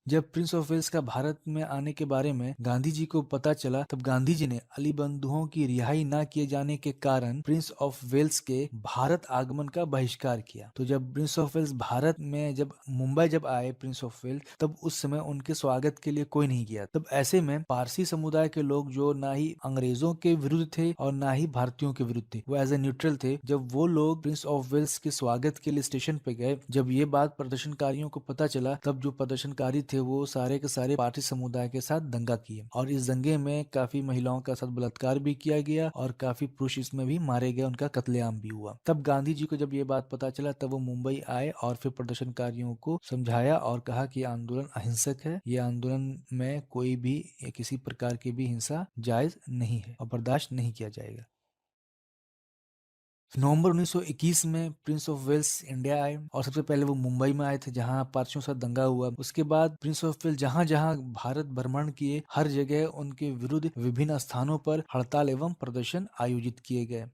जब प्रिंस ऑफ वेल्स का भारत में आने के बारे में गांधी जी को पता चला तब गांधी जी ने अली बंधुओं की रिहाई न किए जाने के कारण प्रिंस ऑफ वेल्स के भारत आगमन का बहिष्कार किया। तो जब प्रिंस ऑफ वेल्स भारत में जब मुंबई जब आए प्रिंस ऑफ वेल्स तब उस समय उनके स्वागत के लिए कोई नहीं गया। तब ऐसे में पारसी समुदाय के लोग जो ना ही अंग्रेजों के विरुद्ध थे और ना ही भारतीयों के विरुद्ध थे, वो एज ए न्यूट्रल थे। जब वो लोग प्रिंस ऑफ वेल्स के स्वागत के लिए स्टेशन पे गए, जब ये बात प्रदर्शनकारियों को पता चला तब जो प्रदर्शनकारी थे थे वो सारे के सारे पारसी समुदाय के साथ दंगा किए और इस दंगे में काफी महिलाओं का साथ बलात्कार भी किया गया और काफी पुरुष इसमें भी मारे गए, उनका कत्लेआम भी हुआ। तब गांधी जी को जब ये बात पता चला तब वो मुंबई आए और फिर प्रदर्शनकारियों को समझाया और कहा कि ये आंदोलन अहिंसक है, ये आंदोलन में कोई भी किसी प्रकार की भी हिंसा जायज नहीं है और बर्दाश्त नहीं किया जाएगा। नवंबर 1921 में प्रिंस ऑफ वेल्स इंडिया आए और सबसे पहले वो मुंबई में आए थे जहां पारसियों से दंगा हुआ। उसके बाद प्रिंस ऑफ वेल्स जहां जहां भारत भ्रमण किए, हर जगह उनके विरुद्ध विभिन्न स्थानों पर हड़ताल एवं प्रदर्शन आयोजित किए गए।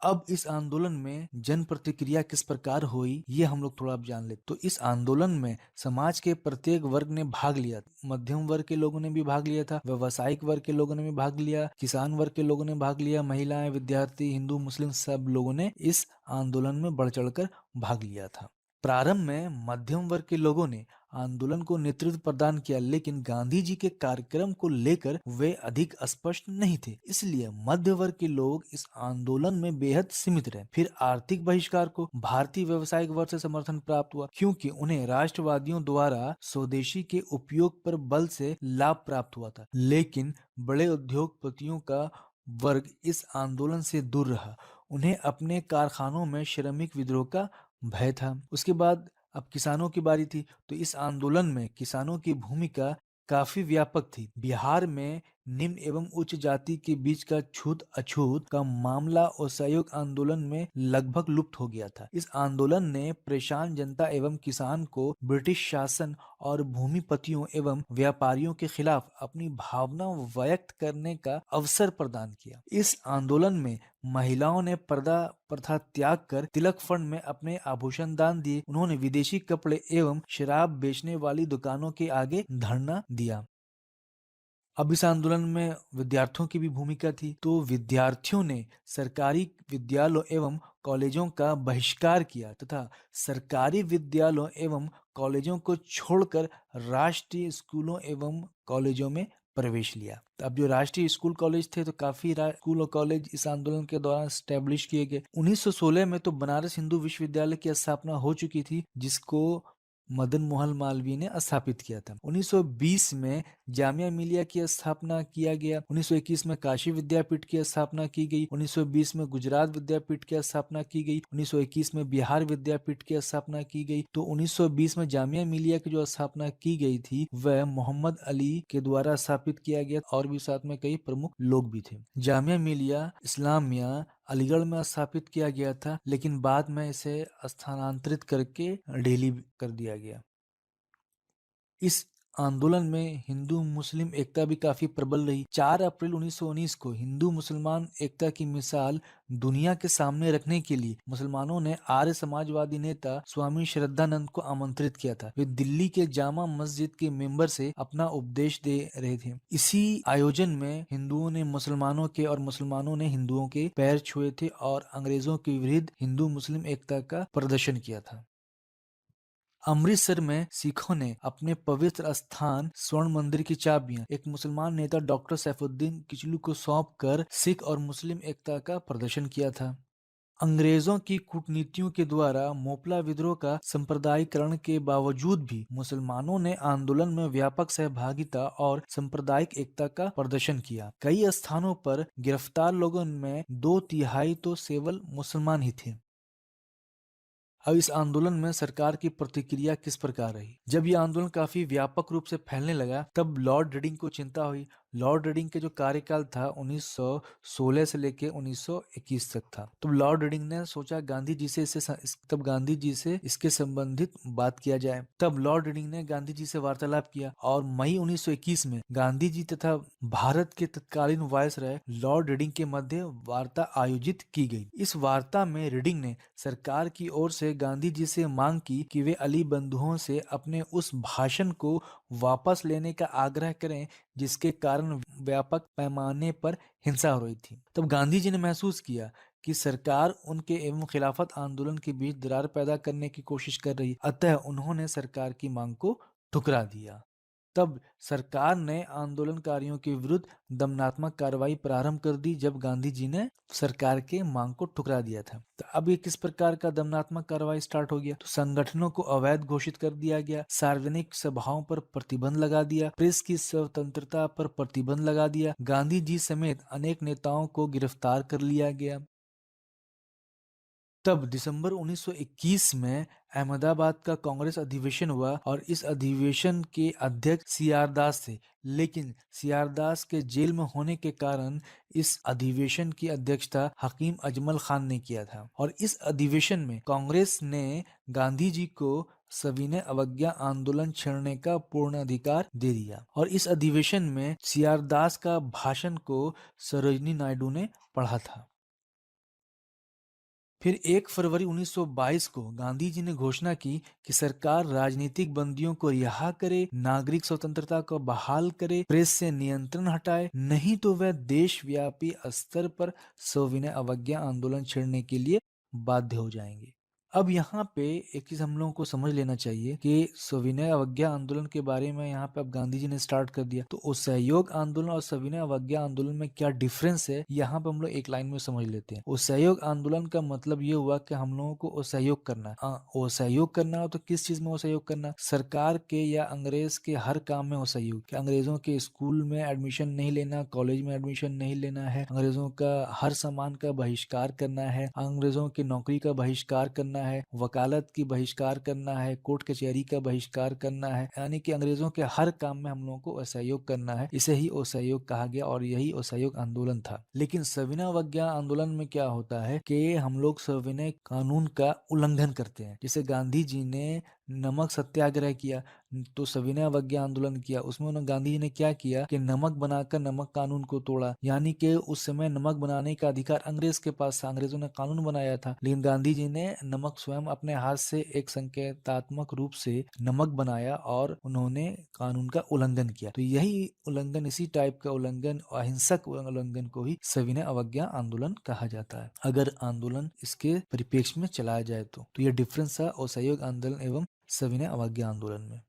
अब इस आंदोलन में जन प्रतिक्रिया किस प्रकार हुई ये हम लोग थोड़ा अब जान ले। तो इस आंदोलन में समाज के प्रत्येक वर्ग ने भाग लिया। मध्यम वर्ग के लोगों ने भी भाग लिया था, व्यवसायिक वर्ग के लोगों ने भी भाग लिया, किसान वर्ग के लोगों ने भाग लिया, महिलाएं, विद्यार्थी, हिंदू, मुस्लिम सब लोगों ने इस आंदोलन में बढ़ चढ़कर भाग लिया था। प्रारंभ में मध्यम वर्ग के लोगों ने आंदोलन को नेतृत्व प्रदान किया, लेकिन गांधी जी के कार्यक्रम को लेकर वे अधिक स्पष्ट नहीं थे, इसलिए मध्य वर्ग के लोग इस आंदोलन में बेहद सीमित रहे। फिर आर्थिक बहिष्कार को भारतीय व्यवसायिक वर्ग से समर्थन प्राप्त हुआ, क्योंकि उन्हें राष्ट्रवादियों द्वारा स्वदेशी के उपयोग पर बल से लाभ प्राप्त हुआ था। लेकिन बड़े उद्योगपतियों का वर्ग इस आंदोलन से दूर रहा, उन्हें अपने कारखानों में श्रमिक विद्रोह का भय था। उसके बाद अब किसानों की बारी थी, तो इस आंदोलन में किसानों की भूमिका काफी व्यापक थी। बिहार में निम्न एवं उच्च जाति के बीच का छूत अछूत का मामला असहयोग आंदोलन में लगभग लुप्त हो गया था। इस आंदोलन ने परेशान जनता एवं किसान को ब्रिटिश शासन और भूमिपतियों एवं व्यापारियों के खिलाफ अपनी भावना व्यक्त करने का अवसर प्रदान किया। इस आंदोलन में महिलाओं ने पर्दा प्रथा त्याग कर तिलक फंड में अपने आभूषण दान दिए। उन्होंने विदेशी कपड़े एवं शराब बेचने वाली दुकानों के आगे धरना दिया। अब इस आंदोलन में विद्यार्थियों की भी भूमिका थी, तो विद्यार्थियों ने सरकारी विद्यालयों एवं कॉलेजों का बहिष्कार किया तथा सरकारी विद्यालयों एवं कॉलेजों को छोड़कर राष्ट्रीय स्कूलों एवं कॉलेजों में प्रवेश लिया। तो अब जो राष्ट्रीय स्कूल कॉलेज थे तो काफी स्कूल और कॉलेज इस आंदोलन के दौरान स्टैब्लिश किए गए। 1916 में तो बनारस हिंदू विश्वविद्यालय की स्थापना हो चुकी थी, जिसको मदन मोहन मालवीय ने स्थापित किया था। 1920 में जामिया मिलिया की स्थापना किया गया। 1921 में काशी विद्यापीठ की स्थापना की गई। 1920 में गुजरात विद्यापीठ की स्थापना की गई। 1921 में बिहार विद्यापीठ की स्थापना की गई। तो 1920 में जामिया मिलिया की जो स्थापना की गई थी वह मोहम्मद अली के द्वारा स्थापित किया गया और भी साथ में कई प्रमुख लोग भी थे। जामिया मिलिया इस्लामिया अलीगढ़ में स्थापित किया गया था, लेकिन बाद में इसे स्थानांतरित करके दिल्ली कर दिया गया। इस आंदोलन में हिंदू मुस्लिम एकता भी काफी प्रबल रही। 4 अप्रैल 1919 को हिंदू मुसलमान एकता की मिसाल दुनिया के सामने रखने के लिए मुसलमानों ने आर्य समाजवादी नेता स्वामी श्रद्धानंद को आमंत्रित किया था। वे दिल्ली के जामा मस्जिद के मेंबर से अपना उपदेश दे रहे थे। इसी आयोजन में हिंदुओं ने मुसलमानों के और मुसलमानों ने हिंदुओं के पैर छुए थे और अंग्रेजों के विरुद्ध हिंदू मुस्लिम एकता का प्रदर्शन किया था। अमृतसर में सिखों ने अपने पवित्र स्थान स्वर्ण मंदिर की चाबियां एक मुसलमान नेता डॉक्टर सैफुद्दीन किचलू को सौंपकर सिख और मुस्लिम एकता का प्रदर्शन किया था। अंग्रेजों की कूटनीतियों के द्वारा मोपला विद्रोह का सांप्रदायिकरण के बावजूद भी मुसलमानों ने आंदोलन में व्यापक सहभागिता और सांप्रदायिक एकता का प्रदर्शन किया। कई स्थानों पर गिरफ्तार लोगों में 2/3 तो केवल मुसलमान ही थे। अब इस आंदोलन में सरकार की प्रतिक्रिया किस प्रकार रही? जब यह आंदोलन काफी व्यापक रूप से फैलने लगा तब लॉर्ड रीडिंग को चिंता हुई। लॉर्ड रीडिंग के जो कार्यकाल था 1916 से लेके 1921 तक था। तो लॉर्ड रीडिंग ने सोचा गांधी जी से तब गांधी जी से इसके संबंधित बात किया जाए। तब लॉर्ड रीडिंग ने गांधी जी से वार्तालाप किया और मई 1921 में गांधी जी तथा भारत के तत्कालीन वायसराय लॉर्ड रीडिंग के मध्य वार्ता आयोजित की गई। इस वार्ता में रीडिंग ने सरकार की ओर से गांधी जी से मांग की कि वे अली बंधुओं से अपने उस भाषण को वापस लेने का आग्रह करें जिसके कारण व्यापक पैमाने पर हिंसा हो रही थी। तब गांधी जी ने महसूस किया कि सरकार उनके एवं खिलाफत आंदोलन के बीच दरार पैदा करने की कोशिश कर रही, अतः उन्होंने सरकार की मांग को ठुकरा दिया। तब सरकार ने आंदोलनकारियों के विरुद्ध दमनात्मक कार्रवाई प्रारंभ कर दी जब गांधी जी ने सरकार के मांग को ठुकरा दिया था। तो अब ये किस प्रकार का दमनात्मक कार्रवाई स्टार्ट हो गया? तो संगठनों को अवैध घोषित कर दिया गया, सार्वजनिक सभाओं पर प्रतिबंध लगा दिया, प्रेस की स्वतंत्रता पर प्रतिबंध लगा दिया, गांधी जी समेत अनेक नेताओं को गिरफ्तार कर लिया गया। तब दिसंबर 1921 में अहमदाबाद का कांग्रेस अधिवेशन हुआ और इस अधिवेशन के अध्यक्ष सीआर दास थे, लेकिन सीआर दास के जेल में होने के कारण इस अधिवेशन की अध्यक्षता हकीम अजमल खान ने किया था। और इस अधिवेशन में कांग्रेस ने गांधी जी को सविनय अवज्ञा आंदोलन छेड़ने का पूर्ण अधिकार दे दिया। और इस अधिवेशन में सीआर दास का भाषण को सरोजिनी नायडू ने पढ़ा था। फिर 1 फरवरी 1922 को गांधी जी ने घोषणा की कि सरकार राजनीतिक बंदियों को रिहा करे, नागरिक स्वतंत्रता को बहाल करे, प्रेस से नियंत्रण हटाए, नहीं तो वह देशव्यापी स्तर पर सविनय अवज्ञा आंदोलन छेड़ने के लिए बाध्य हो जाएंगे। अब यहाँ पे एक चीज हम लोगों को समझ लेना चाहिए कि सविनय अवज्ञा आंदोलन के बारे में यहाँ पे अब गांधी जी ने स्टार्ट कर दिया, तो असहयोग आंदोलन और सविनय अवज्ञा आंदोलन में क्या डिफरेंस है, यहाँ पे हम लोग एक लाइन में समझ लेते हैं। असहयोग आंदोलन का मतलब ये हुआ कि हम लोगों को असहयोग करना है। असहयोग करना हो तो किस चीज में असहयोग करना? सरकार के या अंग्रेज के हर काम में असहयोग, कि अंग्रेजों के स्कूल में एडमिशन नहीं लेना, कॉलेज में एडमिशन नहीं लेना है, अंग्रेजों का हर सामान का बहिष्कार करना है, अंग्रेजों की नौकरी का बहिष्कार करना है, वकालत की बहिष्कार करना है, कोर्ट कचहरी का बहिष्कार करना है, यानी कि अंग्रेजों के हर काम में हम लोगों को असहयोग करना है। इसे ही असहयोग कहा गया और यही असहयोग आंदोलन था। लेकिन सविनय अवज्ञा आंदोलन में क्या होता है कि हम लोग सविनय कानून का उल्लंघन करते हैं। जैसे गांधी जी ने नमक सत्याग्रह किया तो सविनय अवज्ञा आंदोलन किया, उसमें उन्होंने गांधी जी ने क्या किया कि नमक बनाकर नमक कानून को तोड़ा, यानी कि उस समय नमक बनाने का अधिकार अंग्रेज के पास था, अंग्रेजों ने कानून बनाया था, लेकिन गांधी जी ने नमक स्वयं अपने हाथ से एक संकेतात्मक रूप से नमक बनाया और उन्होंने कानून का उल्लंघन किया। तो यही उल्लंघन, इसी टाइप का उल्लंघन, अहिंसक उल्लंघन को ही सविनय अवज्ञा आंदोलन कहा जाता है, अगर आंदोलन इसके परिप्रेक्ष्य में चलाया जाए तो यह डिफरेंस था असहयोग आंदोलन एवं सविनय अवज्ञा आंदोलन में।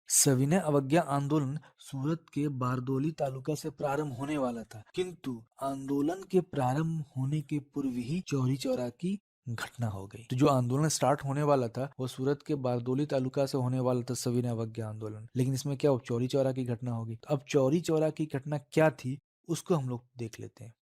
सविनय अवज्ञा आंदोलन सूरत के बारदोली तालुका से प्रारंभ होने वाला था, किंतु आंदोलन के प्रारंभ होने के पूर्व ही चौरी चौरा की घटना हो गई। तो जो आंदोलन स्टार्ट होने वाला था वो सूरत के बारदोली तालुका से होने वाला था, सविनय अवज्ञा आंदोलन, लेकिन इसमें क्या चौरी चौरा की घटना हो गई। तो अब चौरी चौरा की घटना क्या थी उसको हम लोग देख लेते हैं।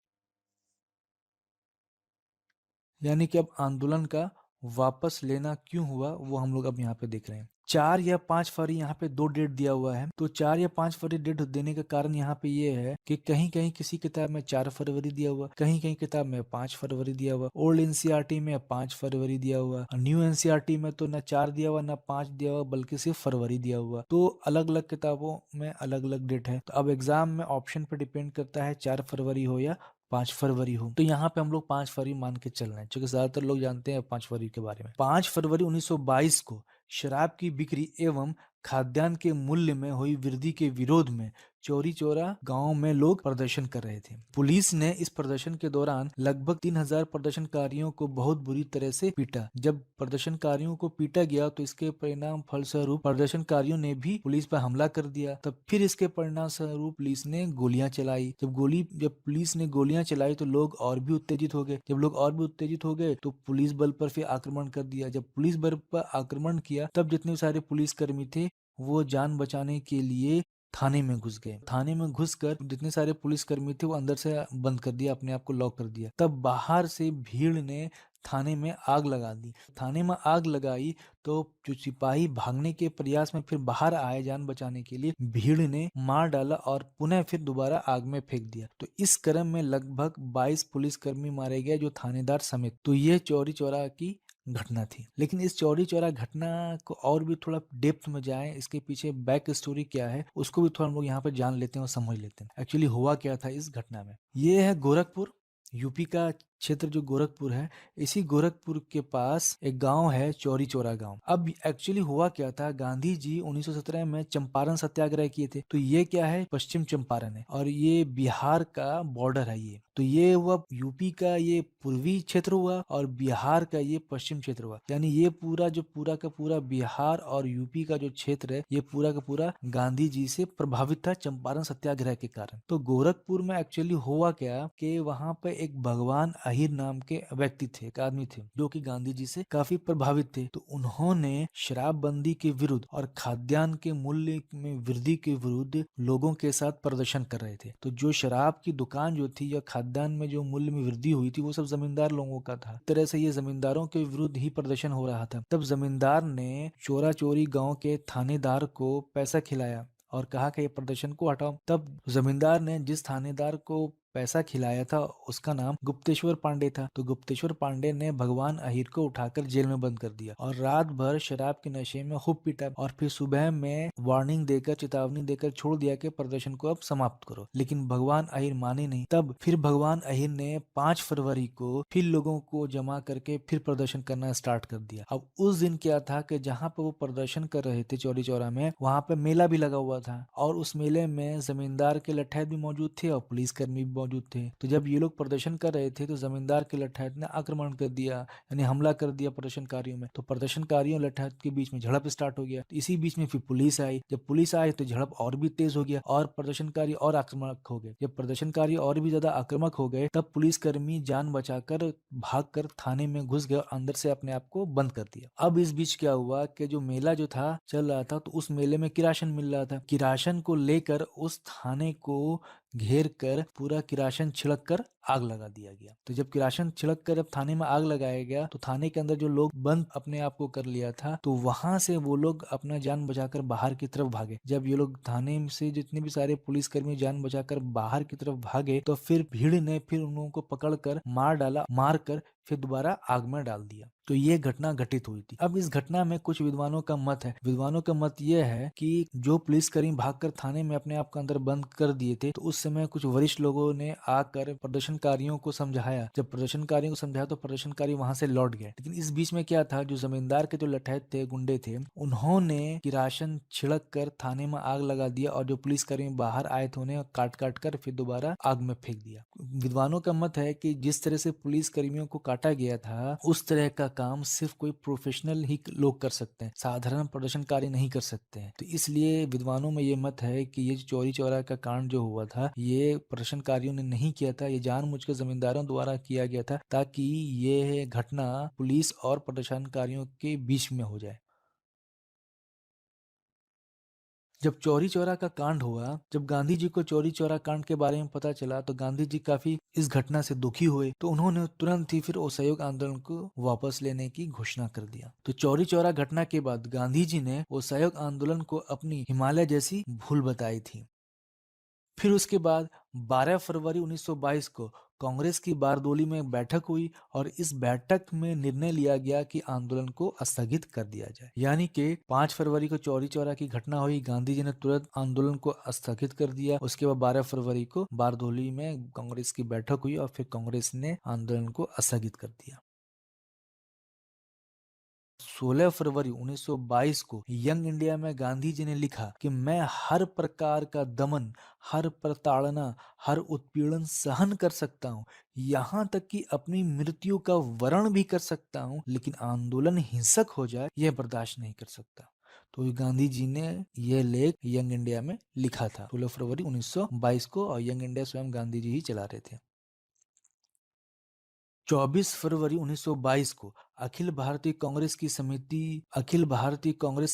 यानी कि अब आंदोलन का वापस लेना क्यों हुआ वो हम लोग अब यहाँ पे देख रहे हैं। 4 या 5 फरवरी यहाँ पे 2 डेट दिया हुआ है, तो 4 या 5 फरवरी डेट देने का कारण यहाँ पे ये है कि कहीं कहीं किसी किताब में 4 फरवरी दिया हुआ, कहीं कहीं किताब में 5 फरवरी दिया हुआ, ओल्ड एनसीईआरटी में 5 फरवरी दिया हुआ, न्यू एनसीईआरटी में तो न 4 दिया हुआ न 5 दिया हुआ बल्कि सिर्फ फरवरी दिया हुआ। तो अलग अलग किताबों में अलग अलग डेट है। तो अब एग्जाम में ऑप्शन पे डिपेंड करता है 4 फरवरी हो या 5 फरवरी हो। तो यहाँ पे हम लोग 5 फरवरी मान के चल रहे हैं, क्योंकि ज्यादातर लोग जानते हैं 5 फरवरी के बारे में। 5 फरवरी 1922 को शराब की बिक्री एवं खाद्यान्न के मूल्य में हुई वृद्धि के विरोध में चौरी चौरा गांव में लोग प्रदर्शन कर रहे थे। पुलिस ने इस प्रदर्शन के दौरान लगभग 3000 प्रदर्शनकारियों को बहुत बुरी तरह से पीटा। जब प्रदर्शनकारियों को पीटा गया तो इसके परिणाम फलस्वरूप प्रदर्शनकारियों ने भी पुलिस पर हमला कर दिया। तब फिर इसके परिणाम स्वरूप पुलिस ने गोलियां चलाई। जब पुलिस ने गोलियां चलाई तो लोग और भी उत्तेजित हो गए। जब लोग और भी उत्तेजित हो गए तो पुलिस बल पर फिर आक्रमण कर दिया। जब पुलिस बल पर आक्रमण किया तब जितने सारे पुलिसकर्मी थे वो जान बचाने के लिए थाने में घुस गए। थाने में घुसकर जितने सारे पुलिसकर्मी थे वो अंदर से बंद कर दिया, अपने आप को लॉक कर दिया। तब बाहर से भीड़ ने थाने में आग लगा दी। थाने में आग लगाई तो जो सिपाही भागने के प्रयास में फिर बाहर आए जान बचाने के लिए, भीड़ ने मार डाला और पुनः फिर दोबारा आग में फेंक दिया। तो इस क्रम में लगभग 22 पुलिसकर्मी मारे गए, जो थानेदार समेत। तो ये चौरी चौरा की घटना थी। लेकिन इस चौरी चौरा घटना को और भी थोड़ा डेप्थ में जाएं, इसके पीछे बैक स्टोरी क्या है उसको भी थोड़ा हम लोग यहाँ पे जान लेते हैं और समझ लेते हैं एक्चुअली हुआ क्या था इस घटना में। ये है गोरखपुर, यूपी का क्षेत्र जो गोरखपुर है, इसी गोरखपुर के पास एक गांव है चौरी चौरा गांव। अब एक्चुअली हुआ क्या था, गांधी जी 1917 में चंपारण सत्याग्रह किए थे। तो ये क्या है, पश्चिम चंपारण है और ये बिहार का बॉर्डर है। ये तो ये हुआ यूपी का ये पूर्वी क्षेत्र हुआ और बिहार का ये पश्चिम क्षेत्र हुआ। यानी ये पूरा जो पूरा का पूरा बिहार और यूपी का जो क्षेत्र है, ये पूरा का पूरा गांधी जी से प्रभावित था चंपारण सत्याग्रह के कारण। तो गोरखपुर में एक्चुअली हुआ क्या कि वहां पे एक भगवान अहिर नाम के व्यक्ति थे, एक आदमी थे, जो कि गांधी जी से काफी प्रभावित थे। तो उन्होंने शराबबंदी के विरुद्ध और खाद्यान्न के मूल्य में वृद्धि के विरुद्ध लोगों के साथ प्रदर्शन कर रहे थे। तो जो शराब की दुकान जो थी या खाद्यान्न में जो मूल्य में वृद्धि हुई थी, वो सब जमींदार लोगों का था। इस तरह से ये जमींदारों के विरुद्ध ही प्रदर्शन हो रहा था। तब जमींदार ने चोरा चोरी गांव के थानेदार को पैसा खिलाया और कहा कि ये प्रदर्शन को हटाओ। तब जमींदार ने जिस थानेदार को पैसा खिलाया था, उसका नाम गुप्तेश्वर पांडे था। तो गुप्तेश्वर पांडे ने भगवान अहिर को उठाकर जेल में बंद कर दिया और रात भर शराब के नशे में खूब पीटा और फिर सुबह में वार्निंग देकर, चेतावनी देकर छोड़ दिया कि प्रदर्शन को अब समाप्त करो। लेकिन भगवान अहिर माने नहीं। तब फिर भगवान अहिर ने 5 फरवरी को फिर लोगों को जमा करके फिर प्रदर्शन करना स्टार्ट कर दिया। अब उस दिन क्या था कि जहाँ पे वो प्रदर्शन कर रहे थे चौरी चौरा में, वहां पे मेला भी लगा हुआ था और उस मेले में जमींदार के लठैत भी मौजूद थे और पुलिसकर्मी भी मौजूद थे। तो जब ये लोग प्रदर्शन कर रहे थे तो जमींदार के लठैत ने आक्रमण कर दिया, यानी हमला कर दिया प्रदर्शनकारियों में। तो प्रदर्शनकारियों लठैत के बीच में झड़प स्टार्ट हो गया। तो इसी बीच में फिर पुलिस आई। जब पुलिस आई तो झड़प और भी तेज हो गया और प्रदर्शनकारी और आक्रामक हो गए। जब प्रदर्शनकारी और भी ज्यादा आक्रामक हो गए, तब पुलिसकर्मी जान बचाकर भागकर थाने में घुस गए और अंदर से अपने आप को बंद कर दिया। अब इस बीच क्या हुआ कि जो मेला जो था चल रहा था, तो उस मेले में किरासन मिल रहा था। किरासन को लेकर उस थाने को घेर कर पूरा किरासन छिड़क कर आग लगा दिया गया। तो जब किरासन छिड़क कर अब थाने में आग लगाया गया, तो थाने के अंदर जो लोग बंद अपने आप को कर लिया था, तो वहां से वो लोग अपना जान बचाकर बाहर की तरफ भागे। जब ये लोग थाने से जितने भी सारे पुलिसकर्मी जान बचाकर बाहर की तरफ भागे, तो फिर भीड़ ने फिर उन लोगों को पकड़कर मार डाला, मार कर फिर दोबारा आग में डाल दिया। तो ये घटना घटित हुई थी। अब इस घटना में कुछ विद्वानों का मत है। विद्वानों का मत यह है कि जो पुलिसकर्मी भागकर थाने में अपने आप को अंदर बंद कर दिए थे, तो उस समय कुछ वरिष्ठ लोगों ने आकर प्रदर्शनकारियों को समझाया। जब प्रदर्शनकारियों को समझाया तो प्रदर्शनकारी वहां से लौट गए। लेकिन इस बीच में क्या था, जो जमींदार के जो लठैत थे, गुंडे थे, उन्होंने किरासन छिड़क कर थाने में आग लगा दिया और जो पुलिसकर्मी बाहर आए थे उन्हें काट काट कर फिर दोबारा आग में फेंक दिया। विद्वानों का मत है कि जिस तरह से पुलिस कर्मियों को काटा गया था, उस तरह का काम सिर्फ कोई प्रोफेशनल ही लोग कर सकते हैं, साधारण प्रदर्शनकारी नहीं कर सकते हैं। तो इसलिए विद्वानों में ये मत है कि ये चौरी चौरा का कांड जो हुआ था, ये प्रदर्शनकारियों ने नहीं किया था, ये जानबूझकर जमींदारों द्वारा किया गया था, ताकि ये घटना पुलिस और प्रदर्शनकारियों के बीच में हो जाए। जब चौरी चौरा का कांड हुआ, जब गांधी जी को चौरी चौरा कांड के बारे में पता चला, तो गांधी जी काफी इस घटना से दुखी हुए। तो उन्होंने तुरंत ही फिर असहयोग आंदोलन को वापस लेने की घोषणा कर दिया। तो चौरी चौरा घटना के बाद गांधी जी ने असहयोग आंदोलन को अपनी हिमालय जैसी भूल बताई थी। फिर उसके बाद 12 फरवरी 1922 को कांग्रेस की बारदोली में बैठक हुई और इस बैठक में निर्णय लिया गया कि आंदोलन को स्थगित कर दिया जाए। यानी कि 5 फरवरी को चौरी चौरा की घटना हुई, गांधी जी ने तुरंत आंदोलन को स्थगित कर दिया। उसके बाद 12 फरवरी को बारदोली में कांग्रेस की बैठक हुई और फिर कांग्रेस ने आंदोलन को स्थगित कर दिया। 16 फरवरी 1922 को यंग इंडिया में गांधी जी ने लिखा कि मैं हर प्रकार का दमन, हर प्रताड़ना, हर उत्पीड़न सहन कर सकता हूँ, यहाँ तक कि अपनी मृत्यु का वर्ण भी कर सकता हूँ, लेकिन आंदोलन हिंसक हो जाए यह बर्दाश्त नहीं कर सकता। तो गांधी जी ने यह लेख यंग इंडिया में लिखा था 16 फरवरी 1922 को, और यंग इंडिया स्वयं गांधी जी ही चला रहे थे। 24 फरवरी 1922 को अखिल भारतीय कांग्रेस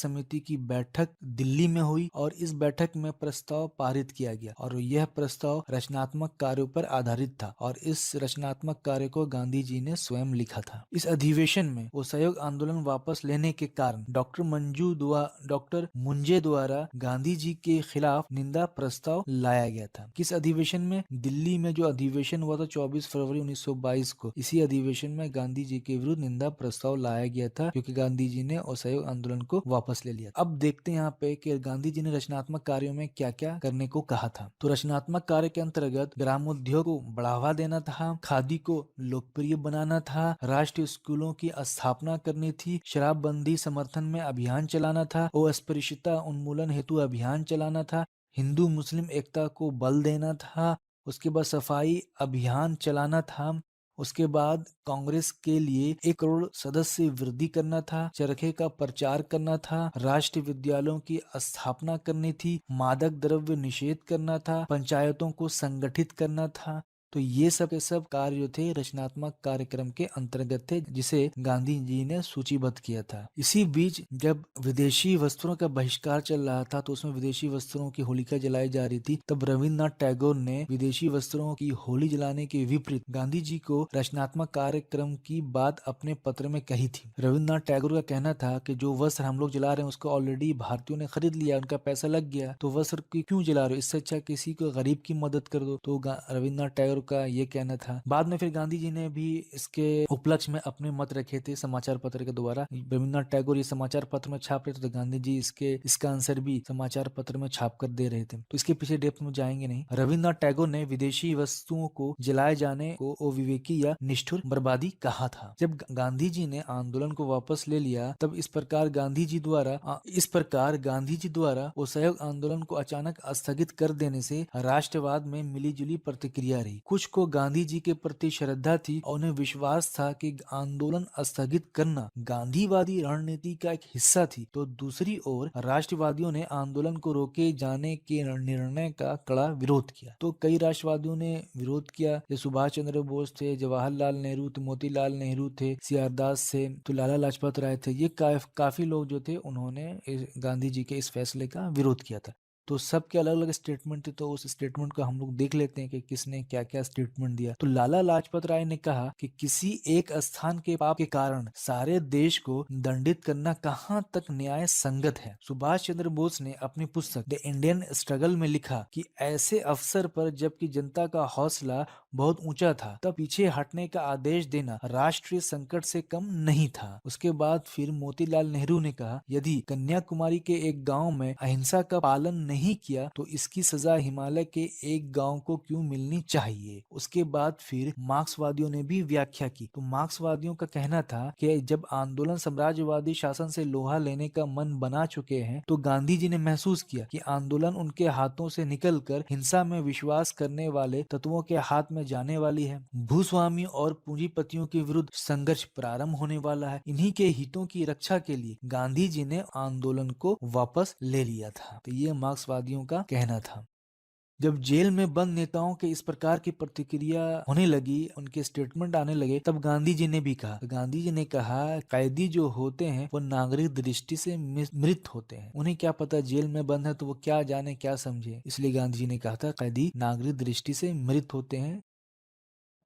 समिति की बैठक दिल्ली में हुई और इस बैठक में प्रस्ताव पारित किया गया और यह प्रस्ताव रचनात्मक कार्यों पर आधारित था और इस रचनात्मक कार्य को गांधी जी ने स्वयं लिखा था। इस अधिवेशन में असहयोग आंदोलन वापस लेने के कारण डॉक्टर मुंजे द्वारा गांधी जी के खिलाफ निंदा प्रस्ताव लाया गया था। किस अधिवेशन में? दिल्ली में जो अधिवेशन हुआ था 24 फरवरी 1922 को, इसी अधिवेशन में गांधी जी के विरुद्ध निंदा प्रस्ताव लाया गया था, क्योंकि गांधी जी ने असहयोग आंदोलन को वापस ले लिया। अब देखते हैं यहाँ पे कि गांधी जी ने रचनात्मक कार्यों में क्या क्या करने को कहा था। तो रचनात्मक कार्य के अंतर्गत ग्रामोद्योग को बढ़ावा देना था, खादी को लोकप्रिय बनाना था, राष्ट्रीय स्कूलों की स्थापना करनी थी, शराबबंदी समर्थन में अभियान चलाना था, अस्पृश्यता उन्मूलन हेतु अभियान चलाना था, हिंदू मुस्लिम एकता को बल देना था, उसके बाद सफाई अभियान चलाना था, उसके बाद कांग्रेस के लिए 1 करोड़ सदस्य वृद्धि करना था, चरखे का प्रचार करना था, राष्ट्रीय विद्यालयों की स्थापना करनी थी, मादक द्रव्य निषेध करना था, पंचायतों को संगठित करना था। तो ये सब के सब कार्य जो थे रचनात्मक कार्यक्रम के अंतर्गत थे, जिसे गांधी जी ने सूचीबद्ध किया था। इसी बीच जब विदेशी वस्त्रों का बहिष्कार चल रहा था, तो उसमें विदेशी वस्त्रों की होलिका जलाई जा रही थी, तब रविन्द्रनाथ टैगोर ने विदेशी वस्त्रों की होली जलाने के विपरीत गांधी जी को रचनात्मक कार्यक्रम की बात अपने पत्र में कही थी। रविन्द्रनाथ टैगोर का कहना था कि जो वस्त्र हम लोग जला रहे हैं उसको ऑलरेडी भारतीयों ने खरीद लिया, उनका पैसा लग गया, तो वस्त्र की क्यों जला रहे हो, इससे अच्छा किसी को गरीब की मदद कर दो। तो रविन्द्रनाथ टैगोर का ये कहना था। बाद में फिर गांधी जी ने भी इसके उपलक्ष्य में अपने मत रखे थे समाचार पत्र के द्वारा। रविन्द्रनाथ टैगोर ये समाचार पत्र में छाप रहे थे, तो गांधी जी इसका आंसर भी समाचार पत्र में छाप कर दे रहे थे। तो इसके पीछे डेप्थ में जाएंगे नहीं। रविन्द्रनाथ टैगोर ने विदेशी वस्तुओं को जलाए जाने को अविवेकी या निष्ठुर बर्बादी कहा था। जब गांधी जी ने आंदोलन को वापस ले लिया, तब इस प्रकार गांधी जी द्वारा असहयोग आंदोलन को अचानक स्थगित कर देने से राष्ट्रवाद में मिलीजुली प्रतिक्रिया रही। कुछ को गांधी जी के प्रति श्रद्धा थी और उन्हें विश्वास था कि आंदोलन स्थगित करना गांधीवादी रणनीति का एक हिस्सा थी, तो दूसरी ओर राष्ट्रवादियों ने आंदोलन को रोके जाने के निर्णय का कड़ा विरोध किया। तो कई राष्ट्रवादियों ने विरोध किया, जैसे सुभाष चंद्र बोस थे, जवाहरलाल नेहरू थे, मोतीलाल नेहरू थे, सीआरदास थे, तो लाला लाजपत राय थे। ये काफी लोग जो थे उन्होंने गांधी जी के इस फैसले का विरोध किया था। तो सबके अलग अलग स्टेटमेंट थे, तो उस स्टेटमेंट को हम लोग देख लेते हैं कि किसने क्या क्या स्टेटमेंट दिया। तो लाला लाजपत राय ने कहा कि किसी एक स्थान के पाप के कारण सारे देश को दंडित करना कहाँ तक न्याय संगत है। सुभाष चंद्र बोस ने अपनी पुस्तक द इंडियन स्ट्रगल में लिखा कि ऐसे अवसर पर जबकि जनता का हौसला बहुत ऊंचा था, तब पीछे हटने का आदेश देना राष्ट्रीय संकट से कम नहीं था। उसके बाद फिर मोतीलाल नेहरू ने कहा, यदि कन्याकुमारी के एक गांव में अहिंसा का पालन नहीं किया तो इसकी सजा हिमालय के एक गांव को क्यों मिलनी चाहिए। उसके बाद फिर मार्क्सवादियों ने भी व्याख्या की। तो मार्क्सवादियों का कहना था कि जब आंदोलन साम्राज्यवादी शासन से लोहा लेने का मन बना चुके हैं, तो गांधी जी ने महसूस किया कि आंदोलन उनके हाथों से निकलकर हिंसा में विश्वास करने वाले तत्वों के हाथ में जाने वाली है। भूस्वामी और पूंजीपतियों के विरुद्ध संघर्ष प्रारंभ होने वाला है। इन्हीं के हितों की रक्षा के लिए गांधी जी ने आंदोलन को वापस ले लिया था। तो ये मार्क्सवादियों का कहना था। जब जेल में बंद नेताओं के इस प्रकार की प्रतिक्रिया होने लगी, उनके स्टेटमेंट आने लगे, तब गांधी जी ने भी कहा। तो गांधी जी ने कहा, कैदी जो होते हैं वो नागरिक दृष्टि से मृत होते हैं, उन्हें क्या पता जेल में बंद है तो वो क्या जाने क्या समझे। इसलिए गांधी जी ने कहा था कैदी नागरिक दृष्टि से मृत होते हैं।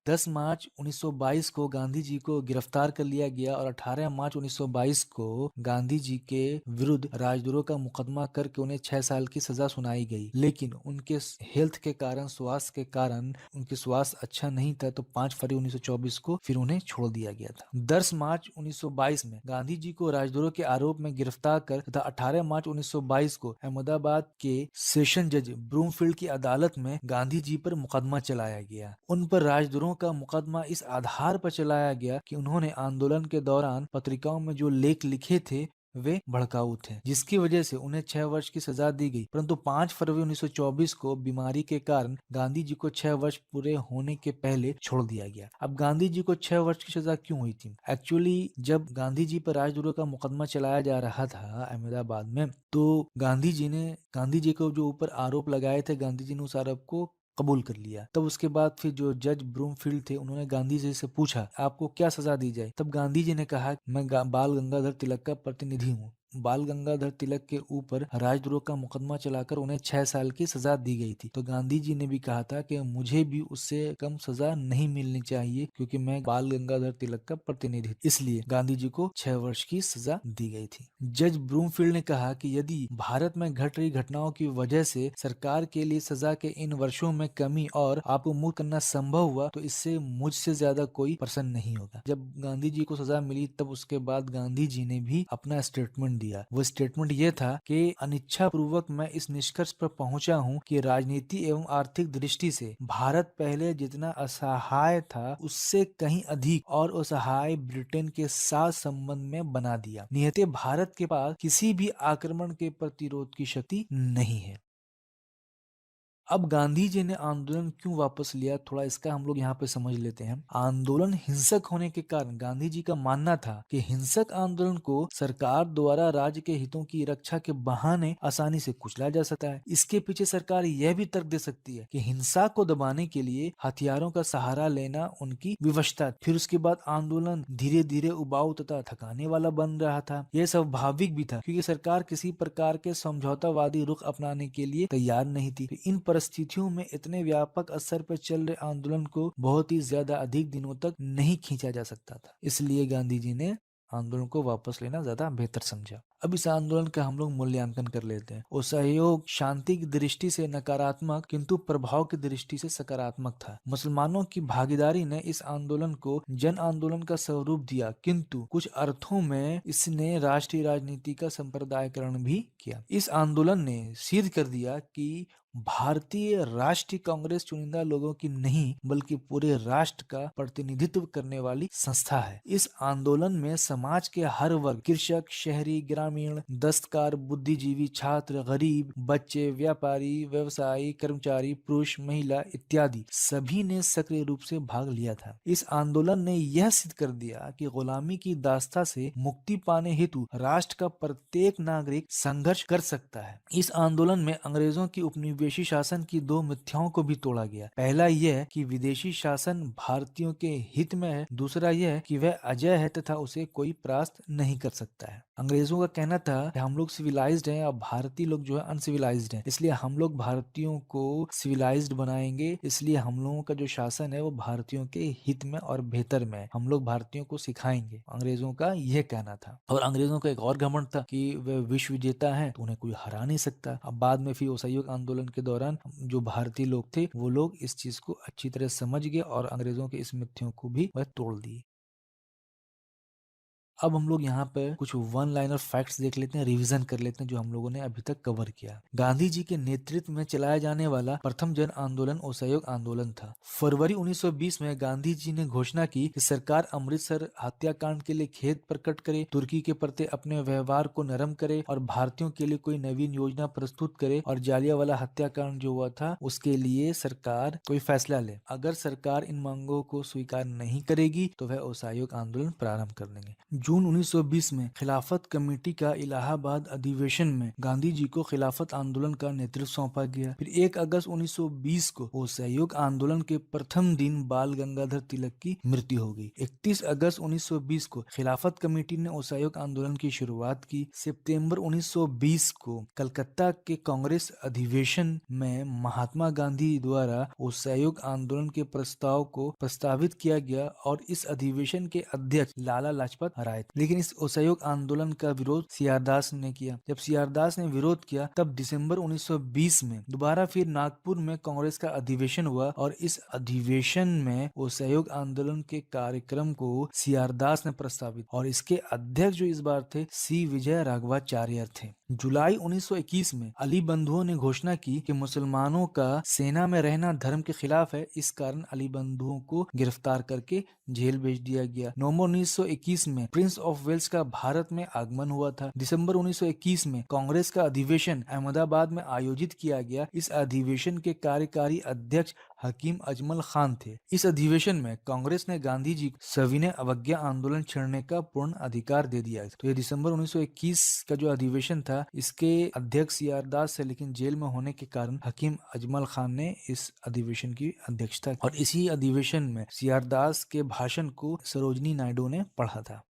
10 मार्च 1922 को गांधी जी को गिरफ्तार कर लिया गया और 18 मार्च 1922 को गांधी जी के विरुद्ध राजद्रोह का मुकदमा करके उन्हें 6 साल की सजा सुनाई गई। लेकिन उनके हेल्थ के कारण, स्वास्थ्य के कारण, उनके स्वास्थ्य अच्छा नहीं था, तो 5 फरवरी 1924 को फिर उन्हें छोड़ दिया गया था। 10 मार्च 1922 में गांधी जी को राजद्रोह के आरोप में गिरफ्तार कर तथा 18 मार्च 1922 को अहमदाबाद के सेशन जज ब्रूमफील्ड की अदालत में गांधी जी पर मुकदमा चलाया गया। उन पर राजद्रोह का मुकदमा इस आधार पर चलाया गया कि उन्होंने आंदोलन के दौरान पत्रिकाओं में जो लेख लिखे थे वे भड़काऊ थे, जिसकी वजह से उन्हें 6 वर्ष की सजा दी गई। परंतु 5 फरवरी 1924 को बीमारी के कारण गांधी जी को 6 वर्ष पूरे होने के पहले छोड़ दिया गया। अब गांधी जी को 6 वर्ष की सजा क्यों हुई थी? एक्चुअली जब गांधी जी पर राजद्रोह का मुकदमा चलाया जा रहा था अहमदाबाद में, तो गांधी जी को जो ऊपर आरोप लगाए थे, गांधी जी ने उस आरोप को कबूल कर लिया। तब उसके बाद फिर जो जज ब्रूमफील्ड थे, उन्होंने गांधी जी से पूछा आपको क्या सजा दी जाए। तब गांधी जी ने कहा मैं बाल गंगाधर तिलक का प्रतिनिधि हूँ, बाल गंगाधर तिलक के ऊपर राजद्रोह का मुकदमा चलाकर उन्हें 6 साल की सजा दी गई थी। तो गांधी जी ने भी कहा था कि मुझे भी उससे कम सजा नहीं मिलनी चाहिए क्योंकि मैं बाल गंगाधर तिलक का प्रतिनिधि, इसलिए गांधी जी को 6 वर्ष की सजा दी गई थी। जज ब्रूमफील्ड ने कहा कि यदि भारत में घट रही घटनाओं की वजह से सरकार के लिए सजा के इन वर्षों में कमी और आपको मुक्त करना संभव हुआ तो इससे मुझसे ज्यादा कोई प्रसन्न नहीं होगा। जब गांधी जी को सजा मिली तब उसके बाद गांधी जी ने भी अपना स्टेटमेंट दिया। वो स्टेटमेंट ये था कि अनिच्छा पूर्वक मैं इस निष्कर्ष पर पहुंचा हूं कि राजनीति एवं आर्थिक दृष्टि से भारत पहले जितना असहाय था उससे कहीं अधिक और असहाय ब्रिटेन के साथ संबंध में बना दिया। निहते भारत के पास किसी भी आक्रमण के प्रतिरोध की शक्ति नहीं है। अब गांधी जी ने आंदोलन क्यों वापस लिया, थोड़ा इसका हम लोग यहाँ पे समझ लेते हैं। आंदोलन हिंसक होने के कारण गांधी जी का मानना था कि हिंसक आंदोलन को सरकार द्वारा राज्य के हितों की रक्षा के बहाने आसानी से कुचला जा सकता है। इसके पीछे सरकार यह भी तर्क दे सकती है कि हिंसा को दबाने के लिए हथियारों का सहारा लेना उनकी विवशता। फिर उसके बाद आंदोलन धीरे धीरे उबाऊ तथा थकाने वाला बन रहा था। यह स्वाभाविक भी था क्योंकि सरकार किसी प्रकार के समझौतावादी रुख अपनाने के लिए तैयार नहीं थी। इन परिस्थितियों में इतने व्यापक स्तर पर चल रहे आंदोलन को बहुत ही ज्यादा अधिक दिनों तक नहीं खींचा जा सकता था, इसलिए गांधी जी ने आंदोलन को वापस लेना ज्यादा बेहतर समझा। अब इस आंदोलन का हम लोग मूल्यांकन कर लेते हैं। वो सहयोग शांति की दृष्टि से नकारात्मक किंतु प्रभाव की दृष्टि से सकारात्मक था। मुसलमानों की भागीदारी ने इस आंदोलन को जन आंदोलन का स्वरूप दिया, किंतु कुछ अर्थों में इसने राष्ट्रीय राजनीति का संप्रदायकरण भी किया। इस आंदोलन ने सिद्ध कर दिया कि भारतीय राष्ट्रीय कांग्रेस चुनिंदा लोगों की नहीं बल्कि पूरे राष्ट्र का प्रतिनिधित्व करने वाली संस्था है। इस आंदोलन में समाज के हर वर्ग, कृषक, शहरी, ग्रामीण, दस्तकार, बुद्धिजीवी, छात्र, गरीब, बच्चे, व्यापारी, व्यवसायी, कर्मचारी, पुरुष, महिला इत्यादि सभी ने सक्रिय रूप से भाग लिया था। इस आंदोलन ने यह सिद्ध कर दिया कि गुलामी की दास्ता से मुक्ति पाने हेतु राष्ट्र का प्रत्येक नागरिक संघर्ष कर सकता है। इस आंदोलन में अंग्रेजों की उपनिवेशी शासन की दो मिथ्याओं को भी तोड़ा गया। पहला यह कि विदेशी शासन भारतीयों के हित में है, दूसरा यह कि वह अजय है तथा उसे कोई परास्त नहीं कर सकता है। अंग्रेजों का कहना था कि हम लोग सिविलाइज्ड हैं और भारतीय लोग जो है अनसिविलाइज्ड हैं, इसलिए हम लोग भारतीयों को सिविलाइज्ड बनाएंगे, इसलिए हम लोगों का जो शासन है वो भारतीयों के हित में और बेहतर में है, हम लोग भारतीयों को सिखाएंगे। अंग्रेजों का यह कहना था। और अंग्रेजों का एक और घमंड था कि वे विश्व विजेता है तो उन्हें कोई हरा नहीं सकता। अब बाद में फिर असहयोग आंदोलन के दौरान जो भारतीय लोग थे वो लोग इस चीज को अच्छी तरह समझ गए और अंग्रेजों के इस मिथ्यों को भी वह तोड़ दिए। अब हम लोग यहाँ पे कुछ वन लाइनर फैक्ट्स देख लेते हैं, रिवीजन कर लेते हैं जो हम लोगों ने अभी तक कवर किया। गांधी जी के नेतृत्व में चलाया जाने वाला प्रथम जन आंदोलन असहयोग आंदोलन था। फरवरी 1920 में गांधी जी ने घोषणा की कि सरकार अमृतसर हत्याकांड के लिए खेद प्रकट करे, तुर्की के प्रति अपने व्यवहार को नरम करे और भारतीयों के लिए कोई नवीन योजना प्रस्तुत करे और जालियांवाला हत्याकांड जो हुआ था उसके लिए सरकार कोई फैसला ले। अगर सरकार इन मांगों को स्वीकार नहीं करेगी तो वह असहयोग आंदोलन प्रारंभ कर देंगे। जून 1920 में खिलाफत कमेटी का इलाहाबाद अधिवेशन में गांधी जी को खिलाफत आंदोलन का नेतृत्व सौंपा गया। फिर 1 अगस्त 1920 को असहयोग आंदोलन के प्रथम दिन बाल गंगाधर तिलक की मृत्यु हो गई। 31 अगस्त 1920 को खिलाफत कमेटी ने असहयोग आंदोलन की शुरुआत की। सितंबर 1920 को कलकत्ता के कांग्रेस अधिवेशन में महात्मा गांधी द्वारा असहयोग आंदोलन के प्रस्ताव को प्रस्तावित किया गया और इस अधिवेशन के अध्यक्ष लाला लाजपत राय थे। लेकिन इस असहयोग आंदोलन का विरोध सीआरदास ने किया। जब सीआरदास ने विरोध किया तब दिसंबर 1920 में दोबारा फिर नागपुर में कांग्रेस का अधिवेशन हुआ और इस अधिवेशन में असहयोग आंदोलन के कार्यक्रम को सीआरदास ने प्रस्तावित और इसके अध्यक्ष जो इस बार थे सी विजय राघवाचार्य थे। जुलाई 1921 में अली बंधुओं ने घोषणा की कि मुसलमानों का सेना में रहना धर्म के खिलाफ है, इस कारण अली बंधुओं को गिरफ्तार करके जेल भेज दिया गया। नवंबर 1921 में प्रिंस ऑफ वेल्स का भारत में आगमन हुआ था। दिसंबर 1921 में कांग्रेस का अधिवेशन अहमदाबाद में आयोजित किया गया। इस अधिवेशन के कार्यकारी अध्यक्ष हकीम अजमल खान थे। इस अधिवेशन में कांग्रेस ने गांधी जी को सविनय अवज्ञा आंदोलन छेड़ने का पूर्ण अधिकार दे दिया। तो ये दिसंबर 1921 का जो अधिवेशन था इसके अध्यक्ष सीआरदास थे, लेकिन जेल में होने के कारण हकीम अजमल खान ने इस अधिवेशन की अध्यक्षता की और इसी अधिवेशन में सीआरदास के भाषण को सरोजनी नायडू ने पढ़ा था।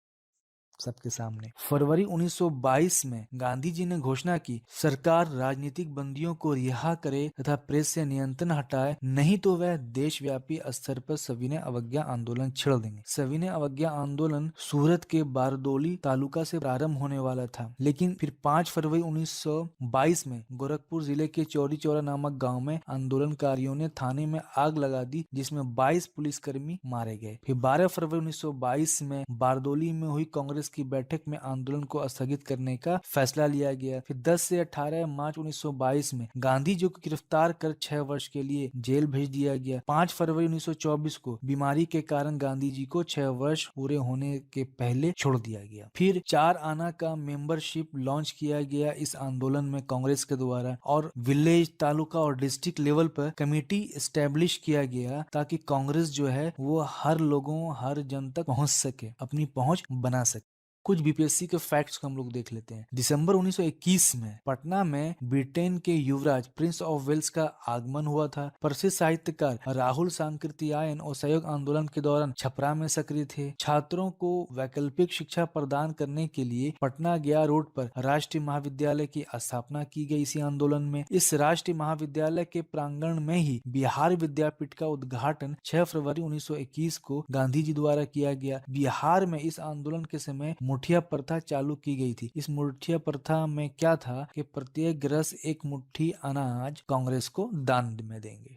सबके सामने। फरवरी 1922 में गांधी जी ने घोषणा की, सरकार राजनीतिक बंदियों को रिहा करे तथा प्रेस से नियंत्रण हटाए, नहीं तो वह देशव्यापी स्तर पर सविनय अवज्ञा आंदोलन छेड़ देंगे। सविनय अवज्ञा आंदोलन सूरत के बारदोली तालुका से प्रारंभ होने वाला था, लेकिन फिर 5 फरवरी 1922 में गोरखपुर जिले के चौरी चौरा नामक गांव में आंदोलनकारियों ने थाने में आग लगा दी, जिसमें 22 पुलिसकर्मी मारे गए। फिर 12 फरवरी 1922 में बारदोली में हुई कांग्रेस की बैठक में आंदोलन को स्थगित करने का फैसला लिया गया। फिर 10 से 18 मार्च 1922 में गांधी जी को गिरफ्तार कर 6 वर्ष के लिए जेल भेज दिया गया। 5 फरवरी 1924 को बीमारी के कारण गांधी जी को 6 वर्ष पूरे होने के पहले छोड़ दिया गया। फिर 4 आना का मेंबरशिप लॉन्च किया गया इस आंदोलन में कांग्रेस के द्वारा, और विलेज, तालुका और डिस्ट्रिक्ट लेवल पर कमेटी एस्टेब्लिश किया गया ताकि कांग्रेस जो है वो हर लोगों, हर जन तक पहुंच सके, अपनी पहुंच बना सके। कुछ बीपीएससी के फैक्ट्स को हम लोग देख लेते हैं। दिसंबर 1921 में पटना में ब्रिटेन के युवराज प्रिंस ऑफ वेल्स का आगमन हुआ था। प्रसिद्ध साहित्यकार राहुल सांकृत्यायन और सहयोग आंदोलन के दौरान छपरा में सक्रिय थे। छात्रों को वैकल्पिक शिक्षा प्रदान करने के लिए पटना गया रोड पर राष्ट्रीय महाविद्यालय की स्थापना की गई। इसी आंदोलन में इस राष्ट्रीय महाविद्यालय के प्रांगण में ही बिहार विद्यापीठ का उद्घाटन 6 फरवरी 1921 को गांधी जी द्वारा किया गया। बिहार में इस आंदोलन के समय मुठिया प्रथा चालू की गई थी। इस मुठिया प्रथा में क्या था कि प्रत्येक ग्रस एक मुट्ठी अनाज कांग्रेस को दान में देंगे।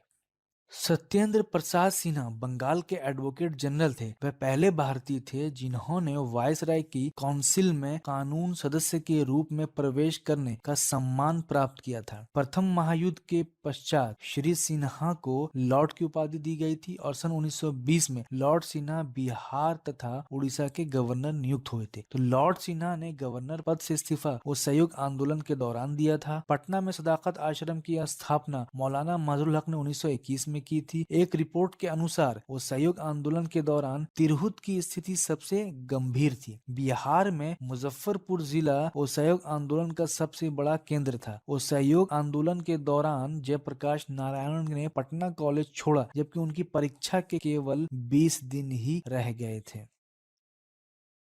सत्येंद्र प्रसाद सिन्हा बंगाल के एडवोकेट जनरल थे। वह पहले भारतीय थे जिन्होंने वायसराय की काउंसिल में कानून सदस्य के रूप में प्रवेश करने का सम्मान प्राप्त किया था। प्रथम महायुद्ध के पश्चात श्री सिन्हा को लॉर्ड की उपाधि दी गई थी और सन 1920 में लॉर्ड सिन्हा बिहार तथा उड़ीसा के गवर्नर नियुक्त हुए थे। तो लॉर्ड सिन्हा ने गवर्नर पद से इस्तीफा वो सहयोग आंदोलन के दौरान दिया था। पटना में सदाकत आश्रम की स्थापना मौलाना मजरुल हक ने 1921 में की थी। एक रिपोर्ट के अनुसार वो सहयोग आंदोलन के दौरान तिरहुत की स्थिति सबसे गंभीर थी। बिहार में मुजफ्फरपुर जिला वो सहयोग आंदोलन का सबसे बड़ा केंद्र था। वो सहयोग आंदोलन के दौरान जयप्रकाश नारायण ने पटना कॉलेज छोड़ा, जबकि उनकी परीक्षा के केवल 20 दिन ही रह गए थे।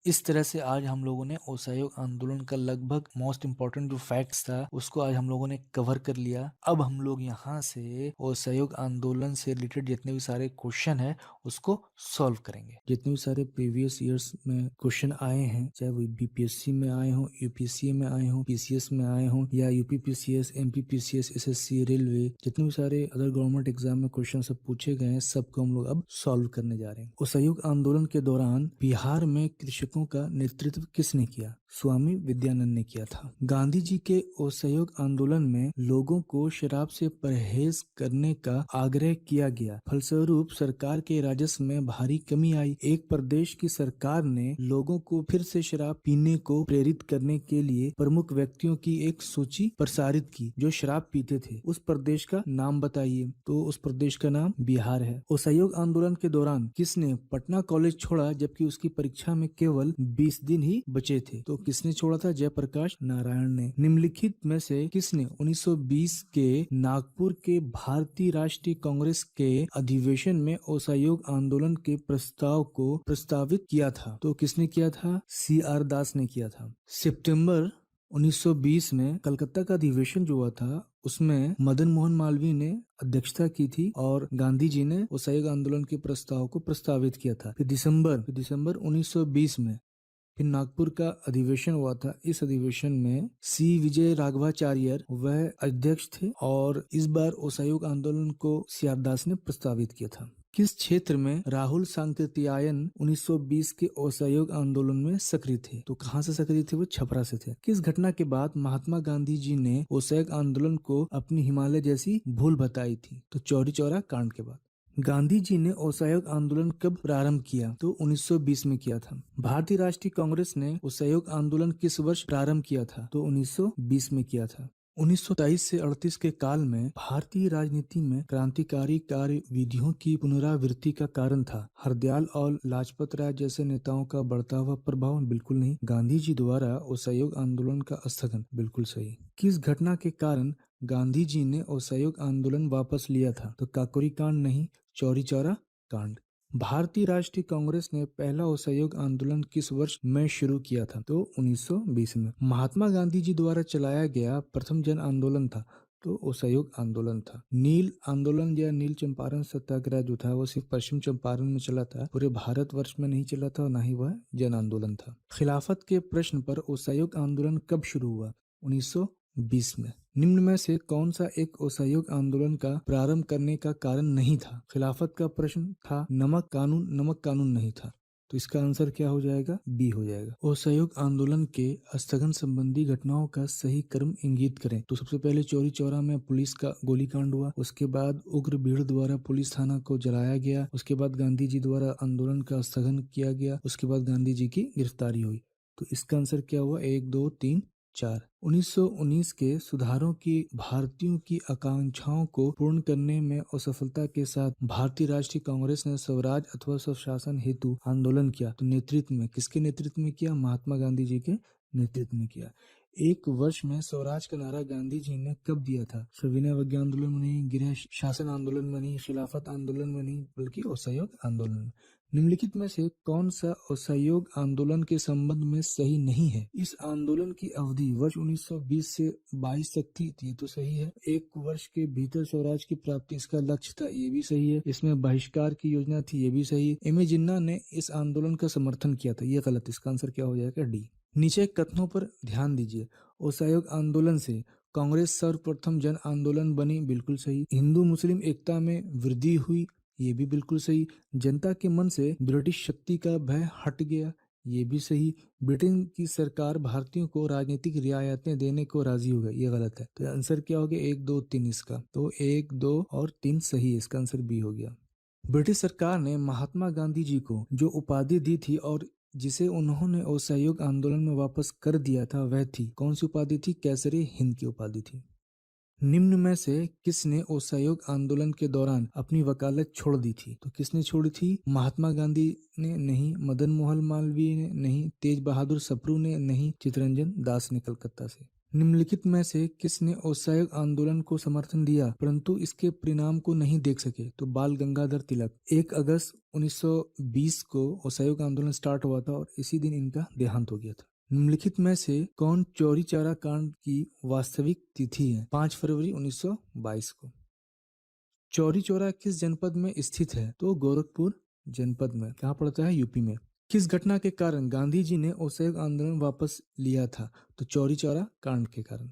इस तरह से आज हम लोगों ने असहयोग आंदोलन का लगभग मोस्ट इम्पोर्टेंट जो फैक्ट्स था उसको आज हम लोगों ने कवर कर लिया। अब हम लोग यहाँ से असहयोग आंदोलन से रिलेटेड जितने भी सारे क्वेश्चन है उसको सॉल्व करेंगे। जितने भी सारे प्रीवियस ईयर्स में क्वेश्चन आए हैं, चाहे वो बीपीएससी में आए हों, यूपीएससी में आए हों, पीसीएस में आए हों, या यूपीपीसीएस, एमपीपीसीएस, एसएससी, रेलवे, जितने भी सारे अदर गवर्नमेंट एग्जाम में क्वेश्चन सब पूछे गए हैं, सबको हम लोग अब सॉल्व करने जा रहे हैं। असहयोग आंदोलन के दौरान बिहार में कृषकों का नेतृत्व किसने किया? स्वामी विद्यानंद ने किया था। गांधी जी के असहयोग आंदोलन में लोगों को शराब से परहेज करने का आग्रह किया गया। फलस्वरूप सरकार के राजस्व में भारी कमी आई। एक प्रदेश की सरकार ने लोगों को फिर से शराब पीने को प्रेरित करने के लिए प्रमुख व्यक्तियों की एक सूची प्रसारित की जो शराब पीते थे। उस प्रदेश का नाम बताइए। तो उस प्रदेश का नाम बिहार है। असहयोग आंदोलन के दौरान किसने पटना कॉलेज छोड़ा जबकि उसकी परीक्षा में केवल 20 दिन ही बचे थे? तो किसने छोड़ा था? जयप्रकाश नारायण ने। निम्नलिखित में से किसने 1920 के नागपुर के भारतीय राष्ट्रीय कांग्रेस के अधिवेशन में असहयोग आंदोलन के प्रस्ताव को प्रस्तावित किया था? तो किसने किया था? CR दास ने किया था। सितंबर 1920 में कलकत्ता का अधिवेशन जो हुआ था उसमें मदन मोहन मालवीय ने अध्यक्षता की थी और गांधी जी ने असहयोग आंदोलन के प्रस्ताव को प्रस्तावित किया था। फिर दिसंबर 1920 में फिर नागपुर का अधिवेशन हुआ था। इस अधिवेशन में C विजय राघवाचार्य वह अध्यक्ष थे और इस बार असहयोग आंदोलन को CR दास ने प्रस्तावित किया था। किस क्षेत्र में राहुल सांकृत्यायन 1920 के असहयोग आंदोलन में सक्रिय थे? तो कहाँ से सक्रिय थे? वो छपरा से थे। किस घटना के बाद महात्मा गांधी जी ने असहयोग आंदोलन को अपनी हिमालय जैसी भूल बताई थी? तो चौरी चौरा कांड के बाद। गांधी जी ने असहयोग आंदोलन कब प्रारंभ किया? तो 1920 में किया था। भारतीय राष्ट्रीय कांग्रेस ने असहयोग आंदोलन किस वर्ष प्रारंभ किया था? तो 1920 में किया था। 1923 से 38 के काल में भारतीय राजनीति में क्रांतिकारी कार्य विधियों की पुनरावृत्ति का कारण था हरदयाल और लाजपत राय जैसे नेताओं का बढ़ता हुआ प्रभाव? बिल्कुल नहीं। गांधी जी द्वारा असहयोग आंदोलन का स्थगन? बिल्कुल सही। किस घटना के कारण गांधी जी ने असहयोग आंदोलन वापस लिया था? तो काकोरी कांड नहीं, चौरी चौरा कांड। भारतीय राष्ट्रीय कांग्रेस ने पहला असहयोग आंदोलन किस वर्ष में शुरू किया था? तो 1920 में। महात्मा गांधी जी द्वारा चलाया गया प्रथम जन आंदोलन था तो असहयोग आंदोलन था। नील आंदोलन या नील चंपारण सत्याग्रह जो था वो सिर्फ पश्चिम चंपारण में चला था, पूरे भारतवर्ष में नहीं चला था और ना ही वह जन आंदोलन था। खिलाफत के प्रश्न पर असहयोग आंदोलन कब शुरू हुआ? 1920 में। निम्न में से कौन सा एक असहयोग आंदोलन का प्रारंभ करने का कारण नहीं था? खिलाफत का प्रश्न था नमक कानून नहीं था, तो इसका आंसर क्या हो जाएगा? बी हो जाएगा। असहयोग आंदोलन के स्थगन संबंधी घटनाओं का सही क्रम इंगित करें। तो सबसे पहले चौरी चौरा में पुलिस का गोलीकांड हुआ, उसके बाद उग्र भीड़ द्वारा पुलिस थाना को जलाया गया, उसके बाद गांधी जी द्वारा आंदोलन का स्थगन किया गया, उसके बाद गांधी जी की गिरफ्तारी हुई। तो इसका आंसर क्या हुआ? 1, 2, 3, 4। 1919 के सुधारों की भारतीयों की आकांक्षाओं को पूर्ण करने में असफलता के साथ भारतीय राष्ट्रीय कांग्रेस ने स्वराज अथवा स्वशासन हेतु आंदोलन किया। तो नेतृत्व में किसके नेतृत्व में किया? महात्मा गांधी जी के नेतृत्व में किया। एक वर्ष में स्वराज का नारा गांधी जी ने कब दिया था? सविनय अवज्ञा आंदोलन में नहीं, गृह शासन आंदोलन में नहीं, खिलाफत आंदोलन में नहीं, बल्कि असहयोग आंदोलन में। निम्नलिखित में से कौन सा असहयोग आंदोलन के संबंध में सही नहीं है? इस आंदोलन की अवधि वर्ष 1920 से 22 तक थी, ये तो सही है। एक वर्ष के भीतर स्वराज की प्राप्ति इसका लक्ष्य था, ये भी सही है। इसमें बहिष्कार की योजना थी, ये भी सही है। एम ए जिन्ना ने इस आंदोलन का समर्थन किया था, ये गलत। इसका आंसर क्या हो जाएगा? डी। नीचे कथनों पर ध्यान दीजिए। असहयोग आंदोलन से कांग्रेस सर्वप्रथम जन आंदोलन बनी, बिल्कुल सही। हिंदू मुस्लिम एकता में वृद्धि हुई, ये भी बिल्कुल सही। जनता के मन से ब्रिटिश शक्ति का भय हट गया, ये भी सही। ब्रिटेन की सरकार भारतीयों को राजनीतिक रियायतें देने को राजी हो गई, ये गलत है। तो आंसर क्या हो गया? 1, 2, 3 इसका। तो 1, 2 और 3 सही है, इसका आंसर बी हो गया। ब्रिटिश सरकार ने महात्मा गांधी जी को जो उपाधि दी थी और जिसे उन्होंने असहयोग आंदोलन में वापस कर दिया था, वह थी कौन सी उपाधि थी? केसरी हिंद की उपाधि थी। निम्न में से किसने असहयोग आंदोलन के दौरान अपनी वकालत छोड़ दी थी? तो किसने छोड़ी थी? महात्मा गांधी ने नहीं, मदन मोहन मालवीय ने नहीं, तेज बहादुर सप्रू ने नहीं, चित्तरंजन दास ने कलकत्ता से। निम्नलिखित में से किसने असहयोग आंदोलन को समर्थन दिया परंतु इसके परिणाम को नहीं देख सके? तो बाल गंगाधर तिलक। 1 अगस्त 1920 को असहयोग आंदोलन स्टार्ट हुआ था और इसी दिन इनका देहांत हो गया था। निम्नलिखित में से कौन चौरी चौरा कांड की वास्तविक तिथि है? 5 फरवरी 1922 को। चौरी चौरा किस जनपद में स्थित है? तो गोरखपुर जनपद में। कहाँ पड़ता है? यूपी में। किस घटना के कारण गांधी जी ने असहयोग आंदोलन वापस लिया था? तो चौरी चौरा कांड के कारण।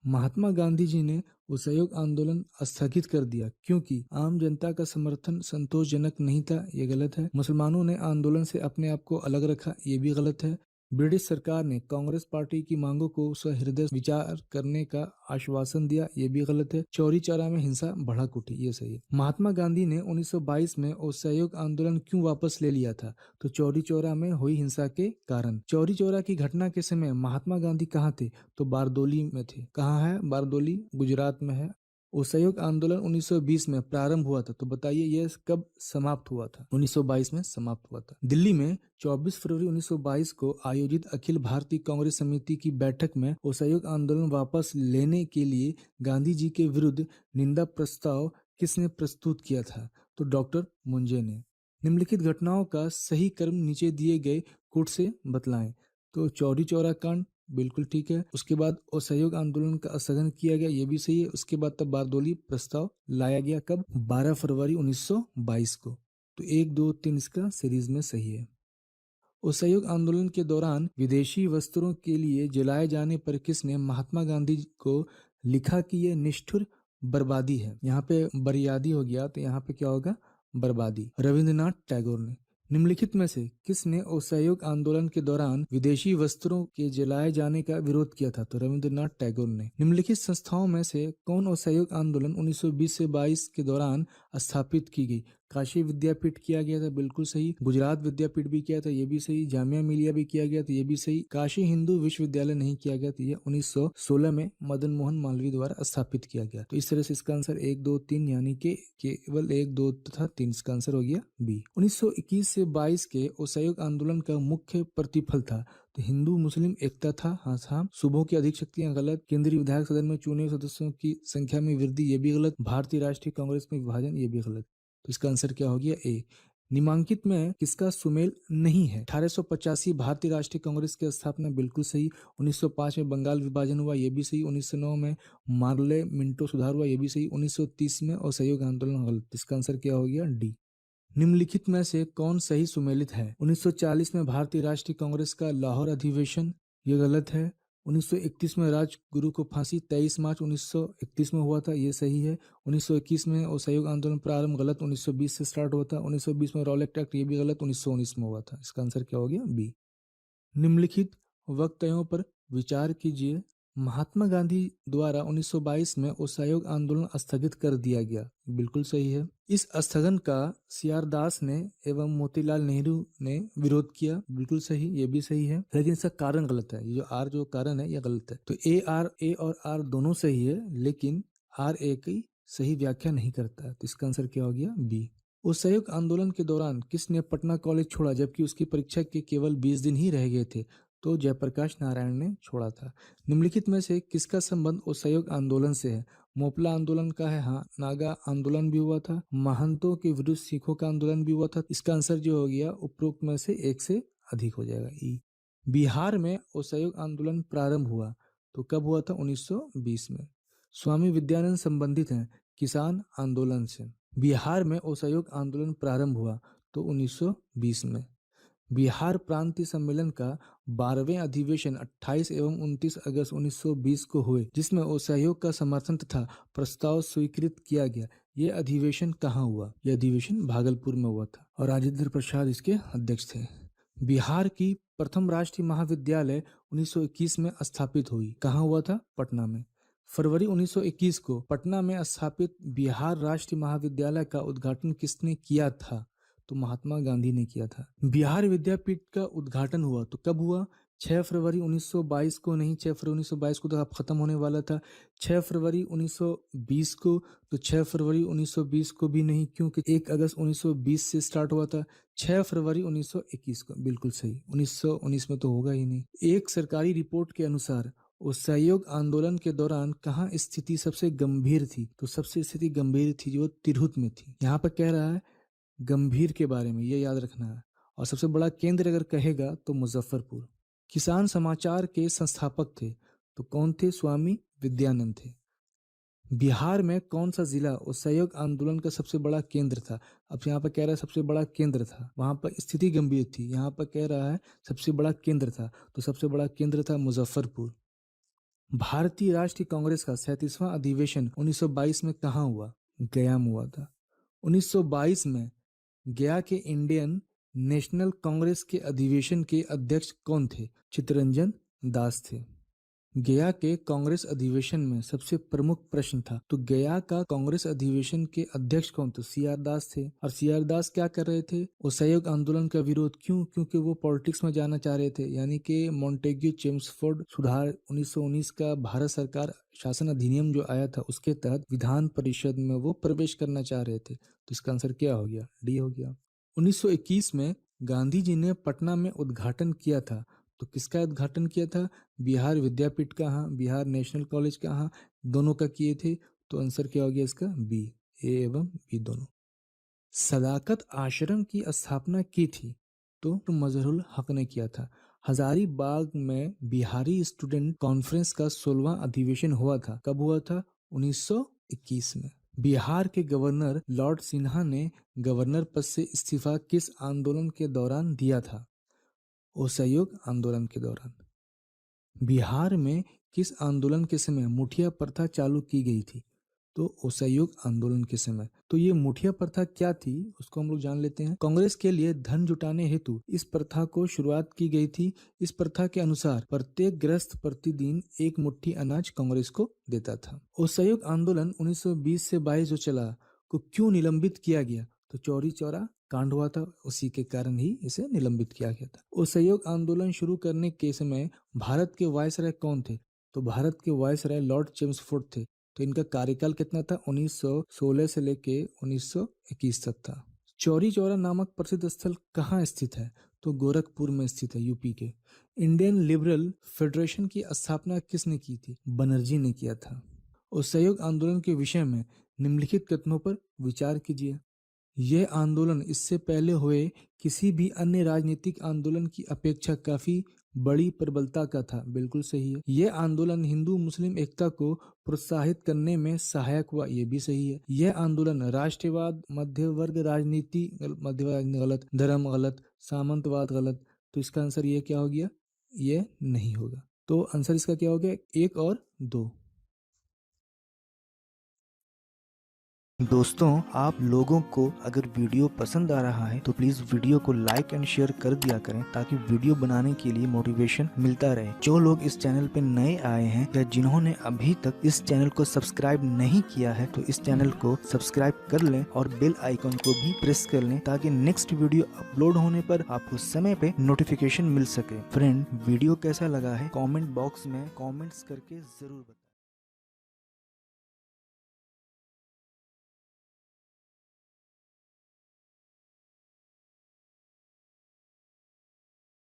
महात्मा गांधी जी ने असहयोग आंदोलन स्थगित कर दिया क्योंकि आम जनता का समर्थन संतोषजनक नहीं था, ये गलत है। मुसलमानों ने आंदोलन से अपने आप को अलग रखा, ये भी गलत है। ब्रिटिश सरकार ने कांग्रेस पार्टी की मांगों को सहृदय विचार करने का आश्वासन दिया, ये भी गलत है। चौरी चौरा में हिंसा भड़क उठी, ये सही है। महात्मा गांधी ने 1922 में असहयोग आंदोलन क्यों वापस ले लिया था? तो चौरी चौरा में हुई हिंसा के कारण। चौरी चौरा की घटना के समय महात्मा गांधी कहाँ थे? तो बारदोली में थे। कहाँ है बारदोली? गुजरात में है। असहयोग आंदोलन 1920 में प्रारंभ हुआ था, तो बताइए यह कब समाप्त हुआ था? 1922 में समाप्त हुआ था। दिल्ली में 24 फरवरी 1922 को आयोजित अखिल भारतीय कांग्रेस समिति की बैठक में असहयोग आंदोलन वापस लेने के लिए गांधी जी के विरुद्ध निंदा प्रस्ताव किसने प्रस्तुत किया था? तो डॉक्टर मुंजे ने। निम्नलिखित घटनाओं का सही क्रम नीचे दिए गए कोट से बतलाएं। तो चौरी चौरा कांड बिल्कुल ठीक है। उसके बाद असहयोग आंदोलन का स्थगन किया गया, ये भी सही है। उसके बाद तब बारदोली प्रस्ताव लाया गया, कब? 12 फरवरी 1922 को। तो 1, 2, 3 इसका सीरीज में सही है। असहयोग आंदोलन के दौरान विदेशी वस्त्रों के लिए जलाए जाने पर किसने महात्मा गांधी को लिखा कि यह निष्ठुर बर्बादी है? यहाँ पे बर्बादी हो गया, तो यहाँ पे क्या होगा? बर्बादी। रविंद्रनाथ टैगोर ने। निम्नलिखित में से किसने असहयोग आंदोलन के दौरान विदेशी वस्त्रों के जलाए जाने का विरोध किया था? तो रविंद्रनाथ टैगोर ने। निम्नलिखित संस्थाओं में से कौन असहयोग आंदोलन 1920 से 22 के दौरान स्थापित की गई? काशी विद्यापीठ किया गया था, बिल्कुल सही। गुजरात विद्यापीठ भी किया था, ये भी सही। जामिया मिलिया भी किया गया था, ये भी सही। काशी हिंदू विश्वविद्यालय नहीं किया गया था, ये 1916 में मदन मोहन मालवीय द्वारा स्थापित किया गया। तो इस तरह से इसका आंसर 1, 2, 3 यानी कि केवल 1, 2 तथा 3 इसका आंसर हो गया बी। 1921 से 22 के असहयोग आंदोलन का मुख्य प्रतिफल था तो हिंदू मुस्लिम एकता था, हाँ। सूबों की अधिक शक्तियां, गलत। केंद्रीय विधायक सदन में चुने हुए सदस्यों की संख्या में वृद्धि, ये भी गलत। भारतीय राष्ट्रीय कांग्रेस में विभाजन, ये भी गलत। तो इसका आंसर क्या हो गया? ए। निम्नलिखित में किसका सुमेल नहीं है? 1885 भारतीय राष्ट्रीय कांग्रेस की स्थापना, बिल्कुल सही। 1905 में बंगाल विभाजन हुआ, ये भी सही। 1909 में मार्ले मिंटो सुधार हुआ, ये भी सही। 1930 में असहयोग आंदोलन, गलत। इसका आंसर क्या हो गया? डी। निम्नलिखित में से कौन सही सुमेलित है? 1940 में भारतीय राष्ट्रीय कांग्रेस का लाहौर अधिवेशन, ये गलत है। 1931 में राजगुरु को फांसी 23 मार्च 1931 में हुआ था, ये सही है। 1921 में असहयोग आंदोलन प्रारंभ, गलत। 1920 से स्टार्ट हुआ था। 1920 में रॉलेट एक्ट, ये भी गलत। 1919 में हुआ था। इसका आंसर क्या हो गया? बी। निम्नलिखित वक्तव्यों पर विचार कीजिए। महात्मा गांधी द्वारा 1922 में असहयोग आंदोलन स्थगित कर दिया गया, बिल्कुल सही है। इस स्थगन का सीआर दास ने एवं मोतीलाल नेहरू ने विरोध किया, बिल्कुल सही, ये भी सही है। लेकिन इसका कारण गलत है, ये जो आर जो कारण है ये गलत है। तो ए और आर दोनों सही है, लेकिन आर ए की सही व्याख्या नहीं करता है। तो इसका आंसर क्या हो गया? बी। असहयोग आंदोलन के दौरान किसने पटना कॉलेज छोड़ा जबकि उसकी परीक्षा के केवल 20 दिन ही रह गए थे? तो जयप्रकाश नारायण ने छोड़ा था। निम्नलिखित में से किसका संबंध असहयोग आंदोलन से है? मोपला आंदोलन का है, हाँ। नागा आंदोलन भी हुआ था। महंतों के विरुद्ध सिखों का आंदोलन भी हुआ था। इसका आंसर जो हो गया उपरोक्त में से एक से अधिक हो जाएगा, ई। बिहार में असहयोग आंदोलन प्रारंभ हुआ तो कब हुआ था? 1920 में। स्वामी विद्यानंद संबंधित हैं किसान आंदोलन से। बिहार में असहयोग आंदोलन प्रारंभ हुआ तो 1920 में। बिहार प्रांतीय सम्मेलन का 12वें अधिवेशन 28 एवं 29 अगस्त 1920 को हुए, जिसमें असहयोग का समर्थन तथा प्रस्ताव स्वीकृत किया गया। यह अधिवेशन कहाँ हुआ? यह अधिवेशन भागलपुर में हुआ था और राजेंद्र प्रसाद इसके अध्यक्ष थे। बिहार की प्रथम राष्ट्रीय महाविद्यालय 1921 में स्थापित हुई, कहाँ हुआ था? पटना में। फरवरी 1921 को पटना में स्थापित बिहार राष्ट्रीय महाविद्यालय का उद्घाटन किसने किया था? तो महात्मा गांधी ने किया था। बिहार विद्यापीठ का उद्घाटन हुआ तो कब हुआ? 6 फरवरी 1922 को नहीं, 6 फरवरी 1922 को तो अब खत्म होने वाला था। 6 फरवरी 1920 को, तो 6 फरवरी 1920 को भी नहीं, क्योंकि 1 अगस्त 1920 से स्टार्ट हुआ था। 6 फरवरी 1921 को, बिल्कुल सही। 1919 में तो होगा ही नहीं। एक सरकारी रिपोर्ट के अनुसार असहयोग आंदोलन के दौरान कहाँ स्थिति सबसे गंभीर थी? तो सबसे स्थिति गंभीर थी जो तिरहुत में थी। यहाँ पर कह रहा है गंभीर के बारे में, ये याद रखना है। और सबसे बड़ा केंद्र अगर कहेगा तो मुजफ्फरपुर। किसान समाचार के संस्थापक थे तो कौन थे? स्वामी विद्यानंद थे। बिहार में कौन सा जिला असहयोग आंदोलन का सबसे बड़ा केंद्र था? अब यहाँ पर कह रहा है सबसे बड़ा केंद्र था, वहां पर स्थिति गंभीर थी, यहाँ पर कह रहा है सबसे बड़ा केंद्र था, तो सबसे बड़ा केंद्र था मुजफ्फरपुर। भारतीय राष्ट्रीय कांग्रेस का 37वां अधिवेशन 1922 में कहाँ हुआ? गया में हुआ था। 1922 में गया के इंडियन नेशनल कांग्रेस के अधिवेशन के अध्यक्ष कौन थे? चित्तरंजन दास थे। गया के कांग्रेस अधिवेशन में सबसे प्रमुख प्रश्न था, तो गया का कांग्रेस अधिवेशन के अध्यक्ष कौन थे? सीआर दास थे। और सीआर दास क्या कर रहे थे? असहयोग आंदोलन का विरोध। क्यों? क्योंकि वो पॉलिटिक्स में जाना चाह रहे थे, यानी कि मॉन्टेग्यू चेम्सफोर्ड सुधार 1919 का भारत सरकार शासन अधिनियम जो आया था उसके तहत विधान परिषद में वो प्रवेश करना चाह रहे थे। तो इसका आंसर क्या हो गया? डी हो गया। 1921 में गांधी जी ने पटना में उद्घाटन किया था, तो किसका उद्घाटन किया था? बिहार विद्यापीठ का, हाँ। बिहार नेशनल कॉलेज का, हाँ। दोनों का किए थे, तो आंसर क्या हो गया इसका? बी। ए एवं बी दोनों। सदाकत आश्रम की स्थापना की थी तो मजहरुल हक ने किया था। हजारीबाग में बिहारी स्टूडेंट कॉन्फ्रेंस का 16वां अधिवेशन हुआ था, कब हुआ था? 1921 में। बिहार के गवर्नर लॉर्ड सिन्हा ने गवर्नर पद से इस्तीफा किस आंदोलन के दौरान दिया था? असहयोग आंदोलन के दौरान। बिहार में किस आंदोलन के समय मुठिया प्रथा चालू की गई थी? तो असहयोग आंदोलन के समय। तो ये मुठिया प्रथा क्या थी उसको हम लोग जान लेते हैं। कांग्रेस के लिए धन जुटाने हेतु इस प्रथा को शुरुआत की गई थी। इस प्रथा के अनुसार प्रत्येक गृहस्थ प्रतिदिन एक मुट्ठी अनाज कांग्रेस को देता था। असहयोग आंदोलन 1920 से 22 जो चला को क्यों निलंबित किया गया? तो चौरी चौरा कांड हुआ था, उसी के कारण ही इसे निलंबित किया गया था। असहयोग आंदोलन शुरू करने के समय भारत के वायसराय कौन थे? तो भारत के वायसराय लॉर्ड चेम्सफोर्ड थे। तो इनका कार्यकाल कितना था? 1916 से लेके 1921 तक था। चौरी चौरा नामक प्रसिद्ध स्थल कहाँ स्थित है? तो गोरखपुर में स्थित है, यूपी के। इंडियन लिबरल फेडरेशन की स्थापना किसने की थी? बनर्जी ने किया था। असहयोग आंदोलन के विषय में निम्नलिखित कथनों पर विचार कीजिए। यह आंदोलन इससे पहले हुए किसी भी अन्य राजनीतिक आंदोलन की अपेक्षा काफी बड़ी प्रबलता का था। बिल्कुल सही है। यह आंदोलन हिंदू मुस्लिम एकता को प्रोत्साहित करने में सहायक हुआ। ये भी सही है। यह आंदोलन राष्ट्रवाद, मध्यवर्ग राजनीति, मध्यवर्ग राजनीति गलत, धर्म गलत, सामंतवाद गलत। तो इसका आंसर ये क्या हो गया? ये नहीं होगा। तो आंसर इसका क्या हो गया? 1 और 2। दोस्तों, आप लोगों को अगर वीडियो पसंद आ रहा है तो प्लीज वीडियो को लाइक एंड शेयर कर दिया करें ताकि वीडियो बनाने के लिए मोटिवेशन मिलता रहे। जो लोग इस चैनल पे नए आए हैं या जिन्होंने अभी तक इस चैनल को सब्सक्राइब नहीं किया है तो इस चैनल को सब्सक्राइब कर लें और बेल आइकन को भी प्रेस कर लें ताकि नेक्स्ट वीडियो अपलोड होने पर आपको समय पे नोटिफिकेशन मिल सके। फ्रेंड, वीडियो कैसा लगा है कमेंट बॉक्स में कमेंट्स करके जरूर बताएं।